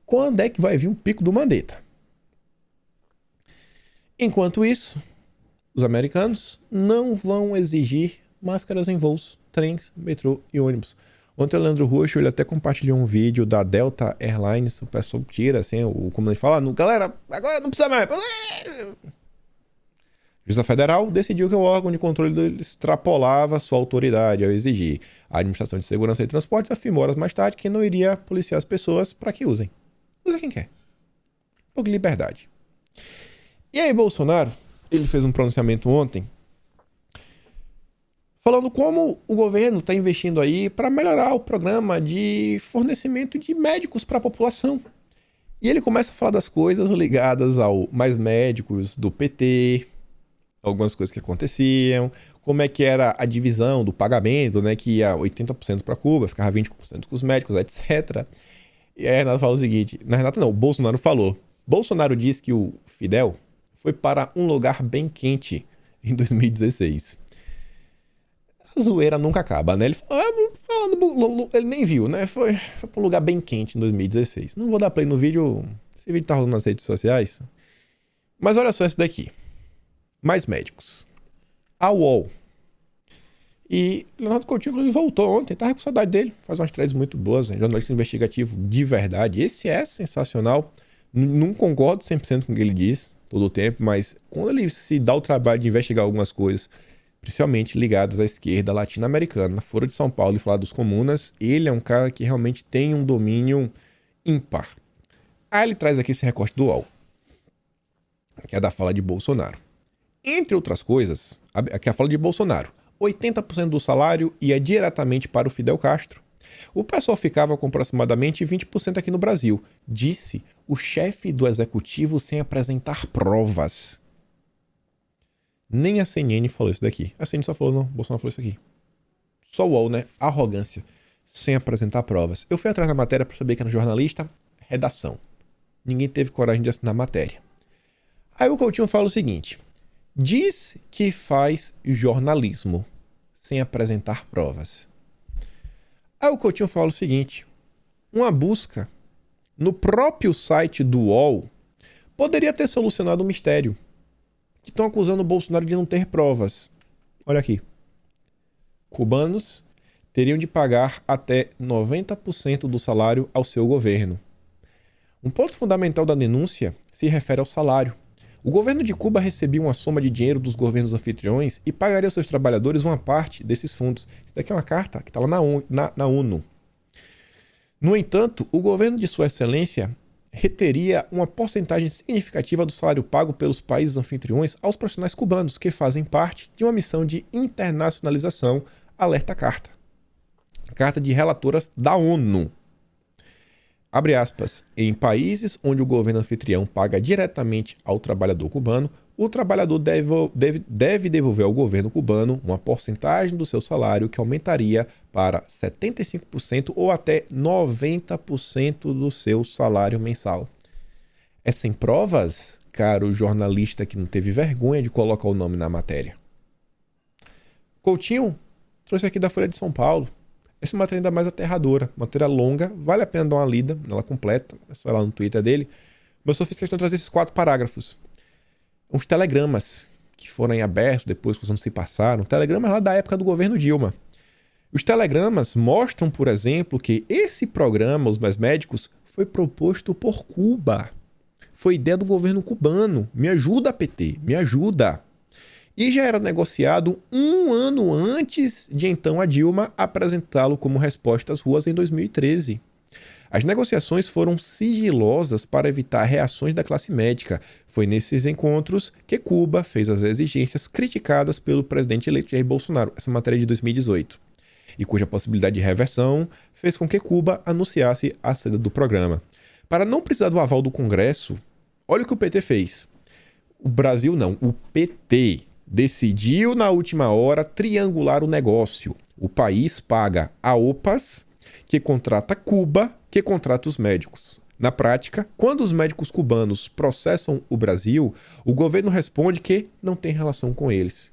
Quando é que vai vir o pico do Mandetta? Enquanto isso, os americanos não vão exigir máscaras em voos, trens, metrô e ônibus. Ontem o Leandro Roxo, ele até compartilhou um vídeo da Delta Airlines, o pessoal tira assim, o comandante fala, galera, agora não precisa mais. A Justiça Federal decidiu que o órgão de controle extrapolava sua autoridade ao exigir. A Administração de Segurança e Transportes afirmou horas mais tarde que não iria policiar as pessoas para que usem. Usa quem quer. Um pouco de liberdade. E aí, Bolsonaro, ele fez um pronunciamento ontem falando como o governo está investindo aí para melhorar o programa de fornecimento de médicos para a população. E ele começa a falar das coisas ligadas ao mais médicos do PT, algumas coisas que aconteciam, como é que era a divisão do pagamento, né, que ia 80% para Cuba, ficava 20% com os médicos, etc. E aí a Renata fala o seguinte, na Renata não, o Bolsonaro falou. Bolsonaro disse que o Fidel foi para um lugar bem quente em 2016. A zoeira nunca acaba, né? Ele ele nem viu, né? Foi para um lugar bem quente em 2016. Não vou dar play no vídeo, esse vídeo tá rolando nas redes sociais. Mas olha só isso daqui. Mais médicos. A UOL. E Leonardo Coutinho, ele voltou ontem, tava com saudade dele. Faz umas threads muito boas, né? Jornalista investigativo de verdade. Esse é sensacional. Não concordo 100% com o que ele diz todo o tempo, mas quando ele se dá o trabalho de investigar algumas coisas, principalmente ligadas à esquerda latino-americana, na Folha de São Paulo e falar dos comunas, ele é um cara que realmente tem um domínio ímpar. Aí ele traz aqui esse recorte do UOL, que é da fala de Bolsonaro. Entre outras coisas, aqui é a fala de Bolsonaro. 80% do salário ia diretamente para o Fidel Castro O pessoal ficava com aproximadamente 20% aqui no Brasil, disse o chefe do executivo sem apresentar provas. Nem a CNN falou isso daqui. A CNN só falou, não, Bolsonaro falou isso aqui. Só o UOL, né? Arrogância. Sem apresentar provas. Eu fui atrás da matéria para saber que era jornalista, redação. Ninguém teve coragem de assinar a matéria. Aí o Coutinho fala o seguinte: diz que faz jornalismo sem apresentar provas. Aí o Coutinho fala o seguinte: uma busca no próprio site do UOL poderia ter solucionado o mistério. Que estão acusando o Bolsonaro de não ter provas. Olha aqui. Cubanos teriam de pagar até 90% do salário ao seu governo. Um ponto fundamental da denúncia se refere ao salário. O governo de Cuba recebia uma soma de dinheiro dos governos anfitriões e pagaria aos seus trabalhadores uma parte desses fundos. Isso daqui é uma carta que está lá na ONU. No entanto, o governo de Sua Excelência reteria uma porcentagem significativa do salário pago pelos países anfitriões aos profissionais cubanos que fazem parte de uma missão de internacionalização, alerta a carta. Carta de relatoras da ONU. Abre aspas, em países onde o governo anfitrião paga diretamente ao trabalhador cubano, o trabalhador deve devolver ao governo cubano uma porcentagem do seu salário que aumentaria para 75% ou até 90% do seu salário mensal. É sem provas, caro jornalista que não teve vergonha de colocar o nome na matéria. Coutinho trouxe aqui da Folha de São Paulo. Essa matéria ainda mais aterradora, matéria longa, vale a pena dar uma lida, ela completa, é só ir lá no Twitter dele. Mas eu só fiz questão de trazer esses 4 parágrafos. Uns telegramas que foram abertos depois que os anos se passaram, telegramas lá da época do governo Dilma. Os telegramas mostram, por exemplo, que esse programa, Os Mais Médicos, foi proposto por Cuba. Foi ideia do governo cubano. Me ajuda, PT, me ajuda. E já era negociado um ano antes de então a Dilma apresentá-lo como resposta às ruas em 2013. As negociações foram sigilosas para evitar reações da classe médica. Foi nesses encontros que Cuba fez as exigências criticadas pelo presidente eleito Jair Bolsonaro, essa matéria de 2018, e cuja possibilidade de reversão fez com que Cuba anunciasse a saída do programa. Para não precisar do aval do Congresso, olha o que o PT fez. O Brasil não, o PT decidiu na última hora triangular o negócio. O país paga a OPAS, que contrata Cuba, que contrata os médicos. Na prática, quando os médicos cubanos processam o Brasil, o governo responde que não tem relação com eles.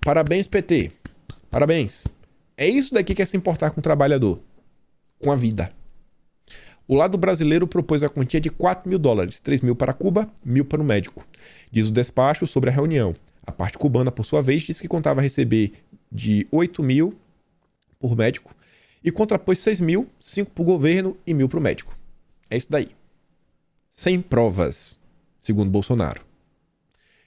Parabéns, PT. Parabéns. É isso daqui que é se importar com o trabalhador. Com a vida. O lado brasileiro propôs a quantia de $4.000, 3.000 para Cuba, 1.000 para o médico. Diz o despacho sobre a reunião. A parte cubana, por sua vez, disse que contava receber de 8.000 por médico e contrapôs 6.000, 5 para o governo e 1.000 para o médico. É isso daí. Sem provas, segundo Bolsonaro.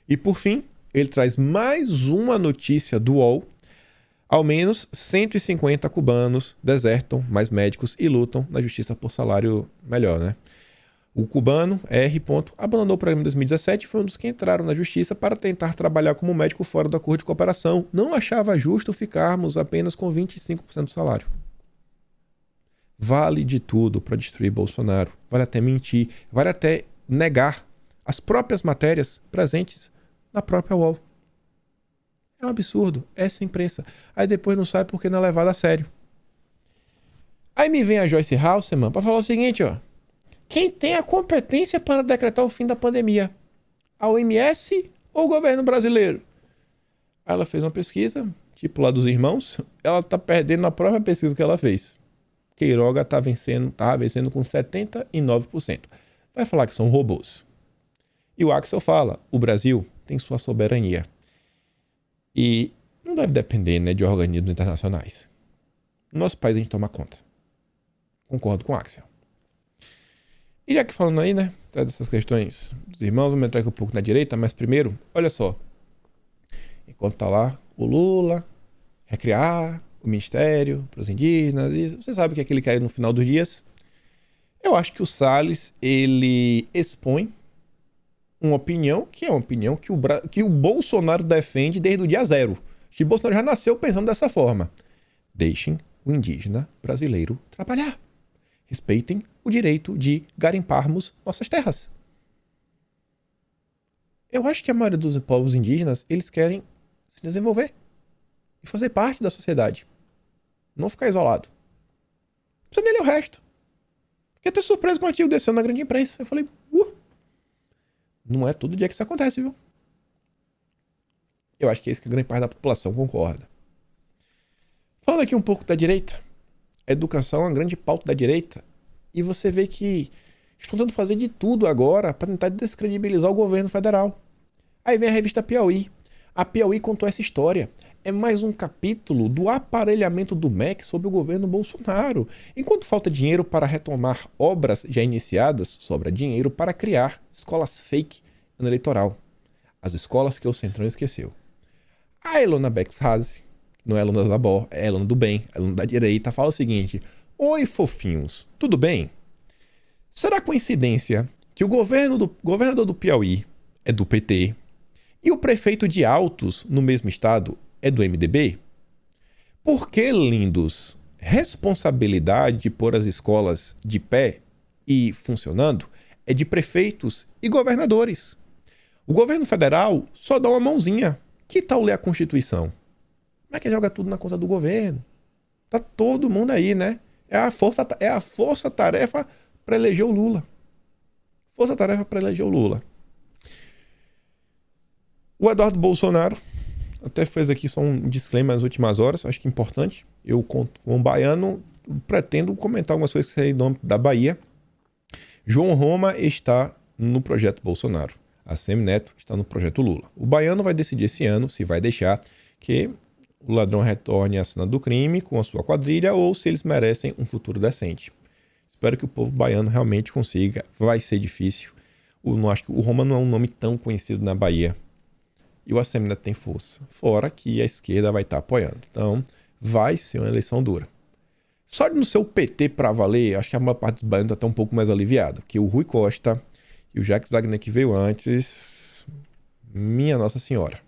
E por fim, ele traz mais uma notícia do UOL. Ao menos 150 cubanos desertam mais médicos e lutam na justiça por salário melhor, né? O cubano, R. abandonou o programa em 2017 e foi um dos que entraram na justiça para tentar trabalhar como médico fora do acordo de cooperação. Não achava justo ficarmos apenas com 25% do salário. Vale de tudo para destruir Bolsonaro. Vale até mentir. Vale até negar as próprias matérias presentes na própria UOL. É um absurdo. Essa imprensa. Aí depois não sabe porque não é levado a sério. Aí me vem a Joyce Hasselman para falar o seguinte, ó. Quem tem a competência para decretar o fim da pandemia? A OMS ou o governo brasileiro? Aí ela fez uma pesquisa, tipo lá dos irmãos. Ela tá perdendo na própria pesquisa que ela fez. Queiroga tá vencendo com 79%. Vai falar que são robôs. E o Axel fala, o Brasil tem sua soberania. E não deve depender, né, de organismos internacionais. No nosso país a gente toma conta. Concordo com o Axel. E já que falando aí, né, dessas questões dos irmãos, vamos entrar aqui um pouco na direita, mas primeiro, olha só. Enquanto tá lá o Lula, recriar o ministério para os indígenas, e você sabe o que é que ele quer no final dos dias. Eu acho que o Salles, ele expõe uma opinião que é uma opinião que o Bolsonaro defende desde o dia zero. Que o Bolsonaro já nasceu pensando dessa forma. Deixem o indígena brasileiro trabalhar. Respeitem o direito de garimparmos nossas terras. Eu acho que a maioria dos povos indígenas, eles querem se desenvolver e fazer parte da sociedade. Não ficar isolado. Não precisa nem ler o resto. Fiquei até surpreso com o artigo descendo na grande imprensa. Eu falei, não é todo dia que isso acontece, viu? Eu acho que é isso que a grande parte da população concorda. Falando aqui um pouco da direita, a educação é uma grande pauta da direita, e você vê que estão tentando fazer de tudo agora para tentar descredibilizar o governo federal. Aí vem a revista Piauí. A Piauí contou essa história. É mais um capítulo do aparelhamento do MEC sob o governo Bolsonaro. Enquanto falta dinheiro para retomar obras já iniciadas, sobra dinheiro para criar escolas fake no eleitoral. As escolas que o Centrão esqueceu. A Ilona Bexhazy, não é Ilona Zabor, é Ilona do bem, a Ilona da direita, fala o seguinte: oi, fofinhos, tudo bem? Será coincidência que o governador do Piauí é do PT e o prefeito de Altos, no mesmo estado, é do MDB? Porque, lindos, responsabilidade de pôr as escolas de pé e funcionando é de prefeitos e governadores. O governo federal só dá uma mãozinha. Que tal ler a Constituição? Como é que joga tudo na conta do governo? Tá todo mundo aí, né? É a força-tarefa para eleger o Lula. Força-tarefa para eleger o Lula. O Eduardo Bolsonaro até fez aqui só um disclaimer nas últimas horas, acho que é importante. Eu, como baiano, pretendo comentar algumas coisas em nome da Bahia. João Roma está no projeto Bolsonaro. A Semineto está no projeto Lula. O baiano vai decidir esse ano se vai deixar que o ladrão retorne à cena do crime com a sua quadrilha ou se eles merecem um futuro decente. Espero que o povo baiano realmente consiga. Vai ser difícil. Acho que o Roma não é um nome tão conhecido na Bahia. E o ACM ainda tem força. Fora que a esquerda vai estar apoiando. Então, vai ser uma eleição dura. Só de não ser o PT para valer, acho que a maior parte dos baianos está até um pouco mais aliviada. Porque o Rui Costa e o Jacques Wagner que veio antes, minha Nossa Senhora.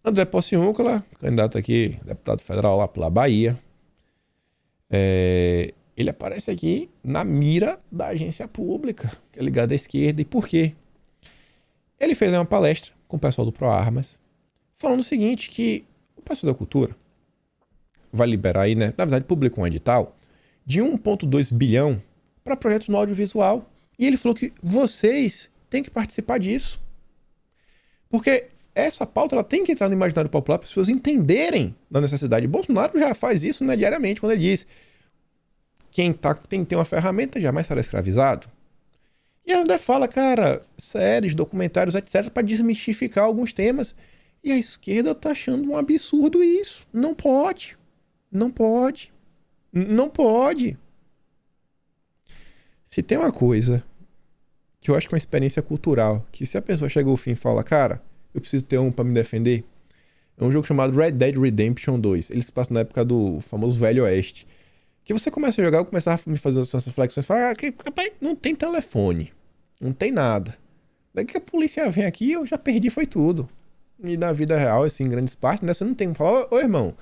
André Porciúncula, candidato aqui, deputado federal lá pela Bahia. Ele aparece aqui na mira da agência pública, que é ligada à esquerda. E por quê? Ele fez uma palestra com o pessoal do ProArmas, falando o seguinte, que o pessoal da cultura vai liberar aí, né? Na verdade, publicou um edital de 1,2 bilhão para projetos no audiovisual. E ele falou que vocês têm que participar disso. Porque essa pauta ela tem que entrar no imaginário popular para as pessoas entenderem da necessidade. Bolsonaro já faz isso, né, diariamente, quando ele diz quem tem que ter uma ferramenta jamais será escravizado. E André fala, cara, séries, documentários, etc., para desmistificar alguns temas. E a esquerda tá achando um absurdo isso. Não pode. Não pode. Não pode. Se tem uma coisa que eu acho que é uma experiência cultural, que se a pessoa chega ao fim e fala, cara, eu preciso ter um para me defender, é um jogo chamado Red Dead Redemption 2. Ele se passa na época do famoso Velho Oeste. Que você começa a jogar, eu começava a me fazer essas reflexões, falar, rapaz, não tem telefone, não tem nada. Daqui que a polícia vem aqui, eu já perdi, foi tudo. E na vida real, assim, em grandes partes, né, você não tem que falar, ô irmão,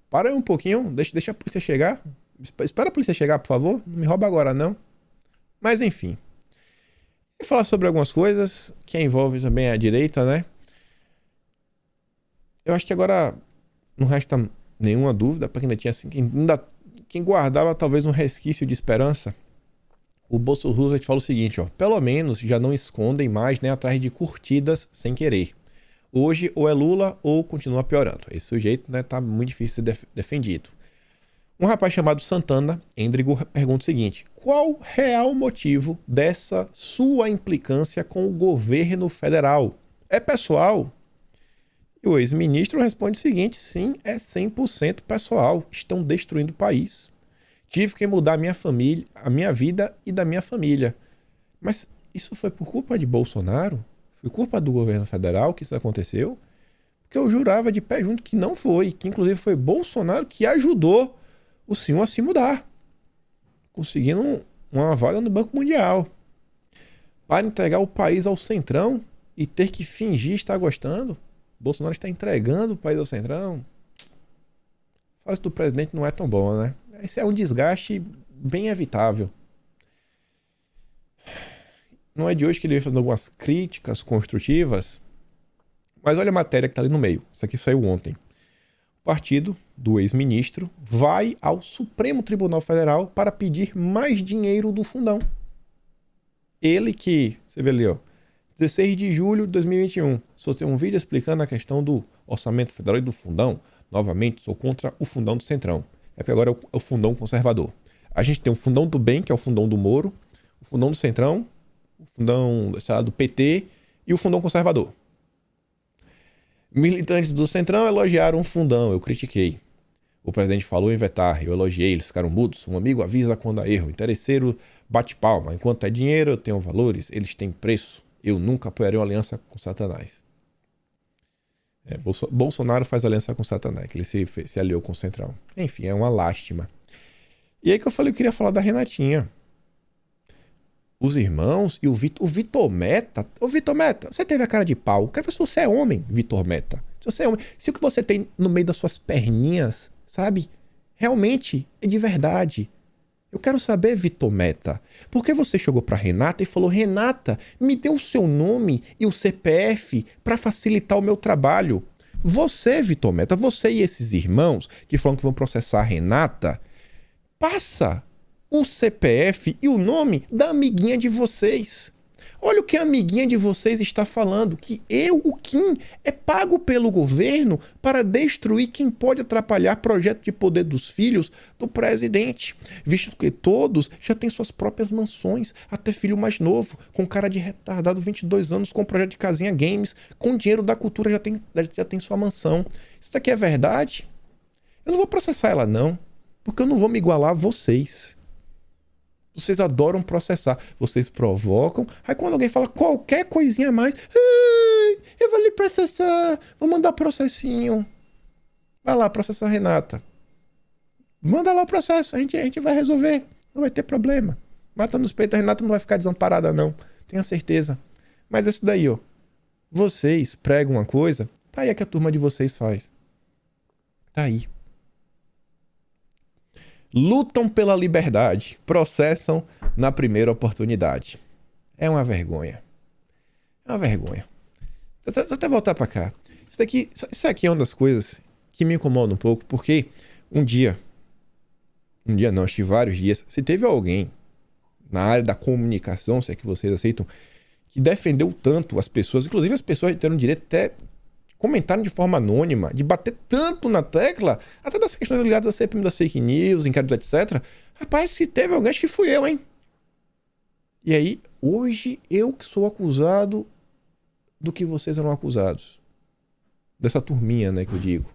para aí um pouquinho, deixa a polícia chegar, espera a polícia chegar, por favor, não me rouba agora não. Mas enfim. E falar sobre algumas coisas que envolvem também a direita, né? Eu acho que agora não resta nenhuma dúvida, para quem ainda tinha assim, quem guardava talvez um resquício de esperança, o Bolso Roosevelt fala o seguinte, ó, pelo menos já não escondem mais, né, atrás de curtidas sem querer. Hoje ou é Lula ou continua piorando. Esse sujeito, né, tá muito difícil de ser defendido. Um rapaz chamado Santana Endrigo pergunta o seguinte, qual real motivo dessa sua implicância com o governo federal? É pessoal? E o ex-ministro responde o seguinte, sim, é 100% pessoal, estão destruindo o país. Tive que mudar a minha família, a minha vida e da minha família. Mas isso foi por culpa de Bolsonaro? Foi culpa do governo federal que isso aconteceu? Porque eu jurava de pé junto que não foi, que inclusive foi Bolsonaro que ajudou o senhor a se mudar, conseguindo uma vaga no Banco Mundial. Para entregar o país ao Centrão e ter que fingir estar gostando, Bolsonaro está entregando o país ao Centrão. fase do presidente não é tão boa, né? Esse é um desgaste bem evitável. Não é de hoje que ele vem fazendo algumas críticas construtivas, mas olha a matéria que está ali no meio. Isso aqui saiu ontem. O partido do ex-ministro vai ao Supremo Tribunal Federal para pedir mais dinheiro do fundão. Ele que, você vê ali, ó, 16 de julho de 2021, soltei um vídeo explicando a questão do orçamento federal e do fundão. Novamente, sou contra o fundão do Centrão. É porque agora é o fundão conservador. A gente tem o fundão do bem, que é o fundão do Moro, o fundão do Centrão, o fundão, sei lá, do PT e o fundão conservador. Militantes do Centrão elogiaram o fundão, eu critiquei. O presidente falou em vetar, eu elogiei, eles ficaram mudos. Um amigo avisa quando há erro, o interesseiro bate palma. Enquanto é dinheiro, eu tenho valores, eles têm preço. Eu nunca apoiarei uma aliança com Satanás. Bolsonaro faz aliança com Satanás, que ele se aliou com o Centrão. Enfim, é uma lástima. E aí que eu falei, eu queria falar da Renatinha. Os irmãos e o Vitor Meta. Ô, Vitor Meta, você teve a cara de pau. Quero ver se você é homem, Vitor Meta. Se você é homem, se o que você tem no meio das suas perninhas, sabe? Realmente é de verdade. Eu quero saber, Vitor Meta, por que você chegou pra Renata e falou: Renata, me dê o seu nome e o CPF para facilitar o meu trabalho. Você, Vitor Meta, você e esses irmãos que falam que vão processar a Renata, passa o CPF e o nome da amiguinha de vocês. Olha o que a amiguinha de vocês está falando, que eu, o Kim, é pago pelo governo para destruir quem pode atrapalhar projeto de poder dos filhos do presidente, visto que todos já têm suas próprias mansões, até filho mais novo, com cara de retardado, 22 anos, com projeto de casinha games, com dinheiro da cultura, já tem sua mansão. Isso daqui é verdade? Eu não vou processar ela não, porque eu não vou me igualar a vocês. Vocês adoram processar. Vocês provocam. Aí quando alguém fala qualquer coisinha a mais, eu vou lhe processar. Vou mandar processinho. Vai lá, processa a Renata. Manda lá o processo. A gente vai resolver. Não vai ter problema. Mata nos peitos. A Renata não vai ficar desamparada, não. Tenha certeza. Mas isso daí, ó. Vocês pregam uma coisa. Tá aí a que a turma de vocês faz. Tá aí. Lutam pela liberdade, processam na primeira oportunidade. É uma vergonha. É uma vergonha. Deixa eu até voltar pra cá. Isso aqui é uma das coisas que me incomoda um pouco, porque um dia não, acho que vários dias, se teve alguém na área da comunicação, se é que vocês aceitam, que defendeu tanto as pessoas, inclusive as pessoas terem direito até comentaram de forma anônima, de bater tanto na tecla, até das questões ligadas à CPI das fake news, inquéritos, etc. Rapaz, se teve alguém, acho que fui eu, hein? E aí, hoje, eu que sou acusado do que vocês eram acusados. Dessa turminha, né, que eu digo.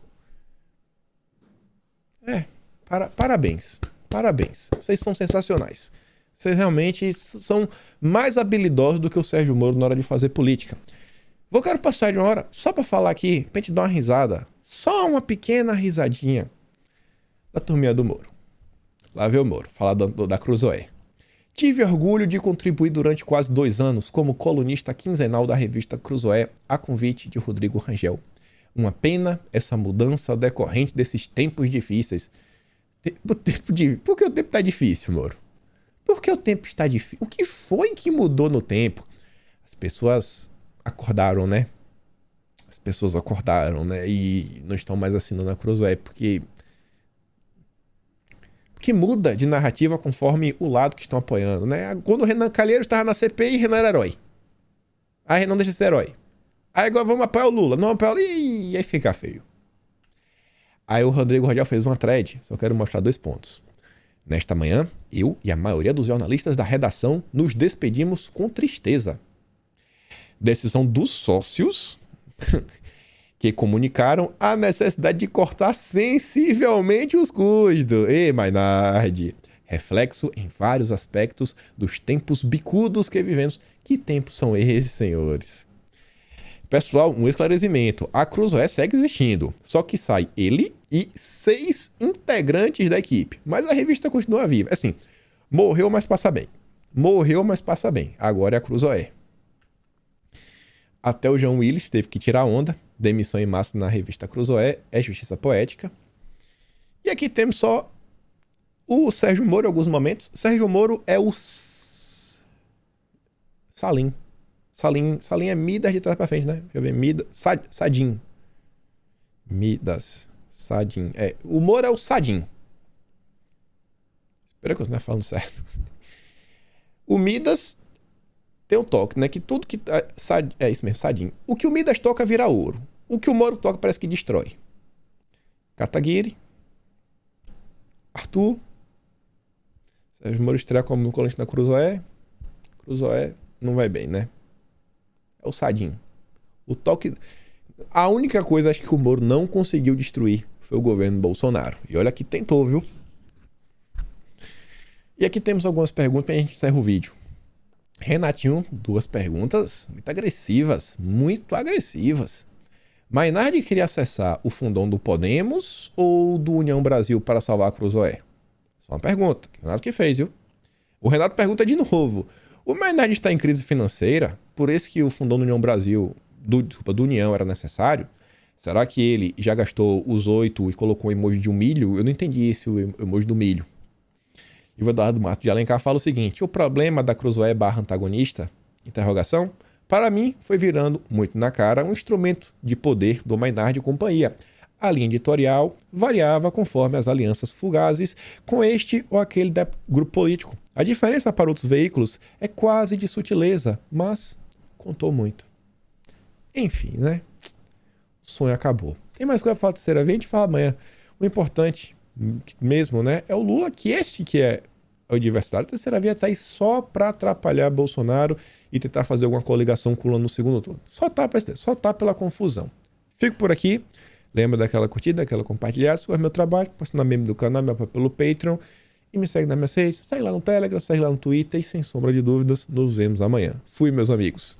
Parabéns. Parabéns. Vocês são sensacionais. Vocês realmente são mais habilidosos do que o Sérgio Moro na hora de fazer política. Quero passar de uma hora só pra falar aqui, pra gente dar uma risada. Só uma pequena risadinha da turminha do Moro. Lá vê o Moro, falar da Cruzoé. Tive orgulho de contribuir durante quase 2 anos como colunista quinzenal da revista Cruzoé, a convite de Rodrigo Rangel. Uma pena essa mudança decorrente desses tempos difíceis. Por que o tempo tá difícil, Moro? Por que o tempo está difícil? O que foi que mudou no tempo? As pessoas acordaram, né? As pessoas acordaram, né? E não estão mais assinando a Cruzoé, porque muda de narrativa conforme o lado que estão apoiando, né? Quando o Renan Calheiros estava na CPI, Renan era herói. Aí Renan deixa de ser herói. Aí agora vamos apoiar o Lula. Não apoiar o Lula. E aí fica feio. Aí o Rodrigo Rangel fez uma thread. Só quero mostrar 2 pontos. Nesta manhã, eu e a maioria dos jornalistas da redação nos despedimos com tristeza. Decisão dos sócios que comunicaram a necessidade de cortar sensivelmente os custos. Ei, Maynard, reflexo em vários aspectos dos tempos bicudos que vivemos. Que tempos são esses, senhores? Pessoal, um esclarecimento. A Cruzoé segue existindo, só que sai ele e 6 integrantes da equipe. Mas a revista continua viva. Assim, morreu, mas passa bem. Morreu, mas passa bem. Agora é a Cruzoé. Até o João Willis teve que tirar onda. Demissão em massa na revista Cruzoé é justiça poética. E aqui temos só o Sérgio Moro em alguns momentos. Sérgio Moro é o Salim. Salim é Midas de trás pra frente, né? Deixa eu ver. Midas. Sadim. Midas. Sadim. O Moro é o Sadim. Espera que eu não estou falando certo. O Midas tem um toque, né? Que tudo que... É isso mesmo, Sadim. O que o Midas toca vira ouro. O que o Moro toca parece que destrói. Kataguiri. Arthur. Sérgio Moro estreia como colante na Cruzoé. Cruzoé não vai bem, né? É o Sadim. O toque... A única coisa, acho que o Moro não conseguiu destruir foi o governo Bolsonaro. E olha que tentou, viu? E aqui temos algumas perguntas pra gente encerrar o vídeo. Renatinho, 2 perguntas muito agressivas. Muito agressivas. Mainardi queria acessar o fundão do Podemos ou do União Brasil para salvar a Cruzoé? Só uma pergunta. O Renato que fez, viu? O Renato pergunta de novo. O Mainardi está em crise financeira? Por isso que o fundão do União Brasil, do União, era necessário? Será que ele já gastou os 8 e colocou um emoji de um milho? Eu não entendi esse emoji do milho. E o Eduardo Matos de Alencar fala o seguinte: o problema da Cruzoé barra antagonista, interrogação, para mim foi virando muito na cara um instrumento de poder do Mainardi e companhia. A linha editorial variava conforme as alianças fugazes com este ou aquele grupo político. A diferença para outros veículos é quase de sutileza, mas contou muito. Enfim, né? O sonho acabou. Tem mais coisa pra falar terceira vez? A gente fala amanhã. O importante mesmo, né? É o Lula, que é o adversário. A terceira via tá aí só pra atrapalhar Bolsonaro e tentar fazer alguma coligação com o Lula no segundo turno. Só tá pela confusão. Fico por aqui. Lembra daquela curtida, daquela compartilhada. Se for meu trabalho, posta na meme do canal, me apoia pelo Patreon. E me segue nas minhas redes. Segue lá no Telegram, segue lá no Twitter. E sem sombra de dúvidas, nos vemos amanhã. Fui, meus amigos.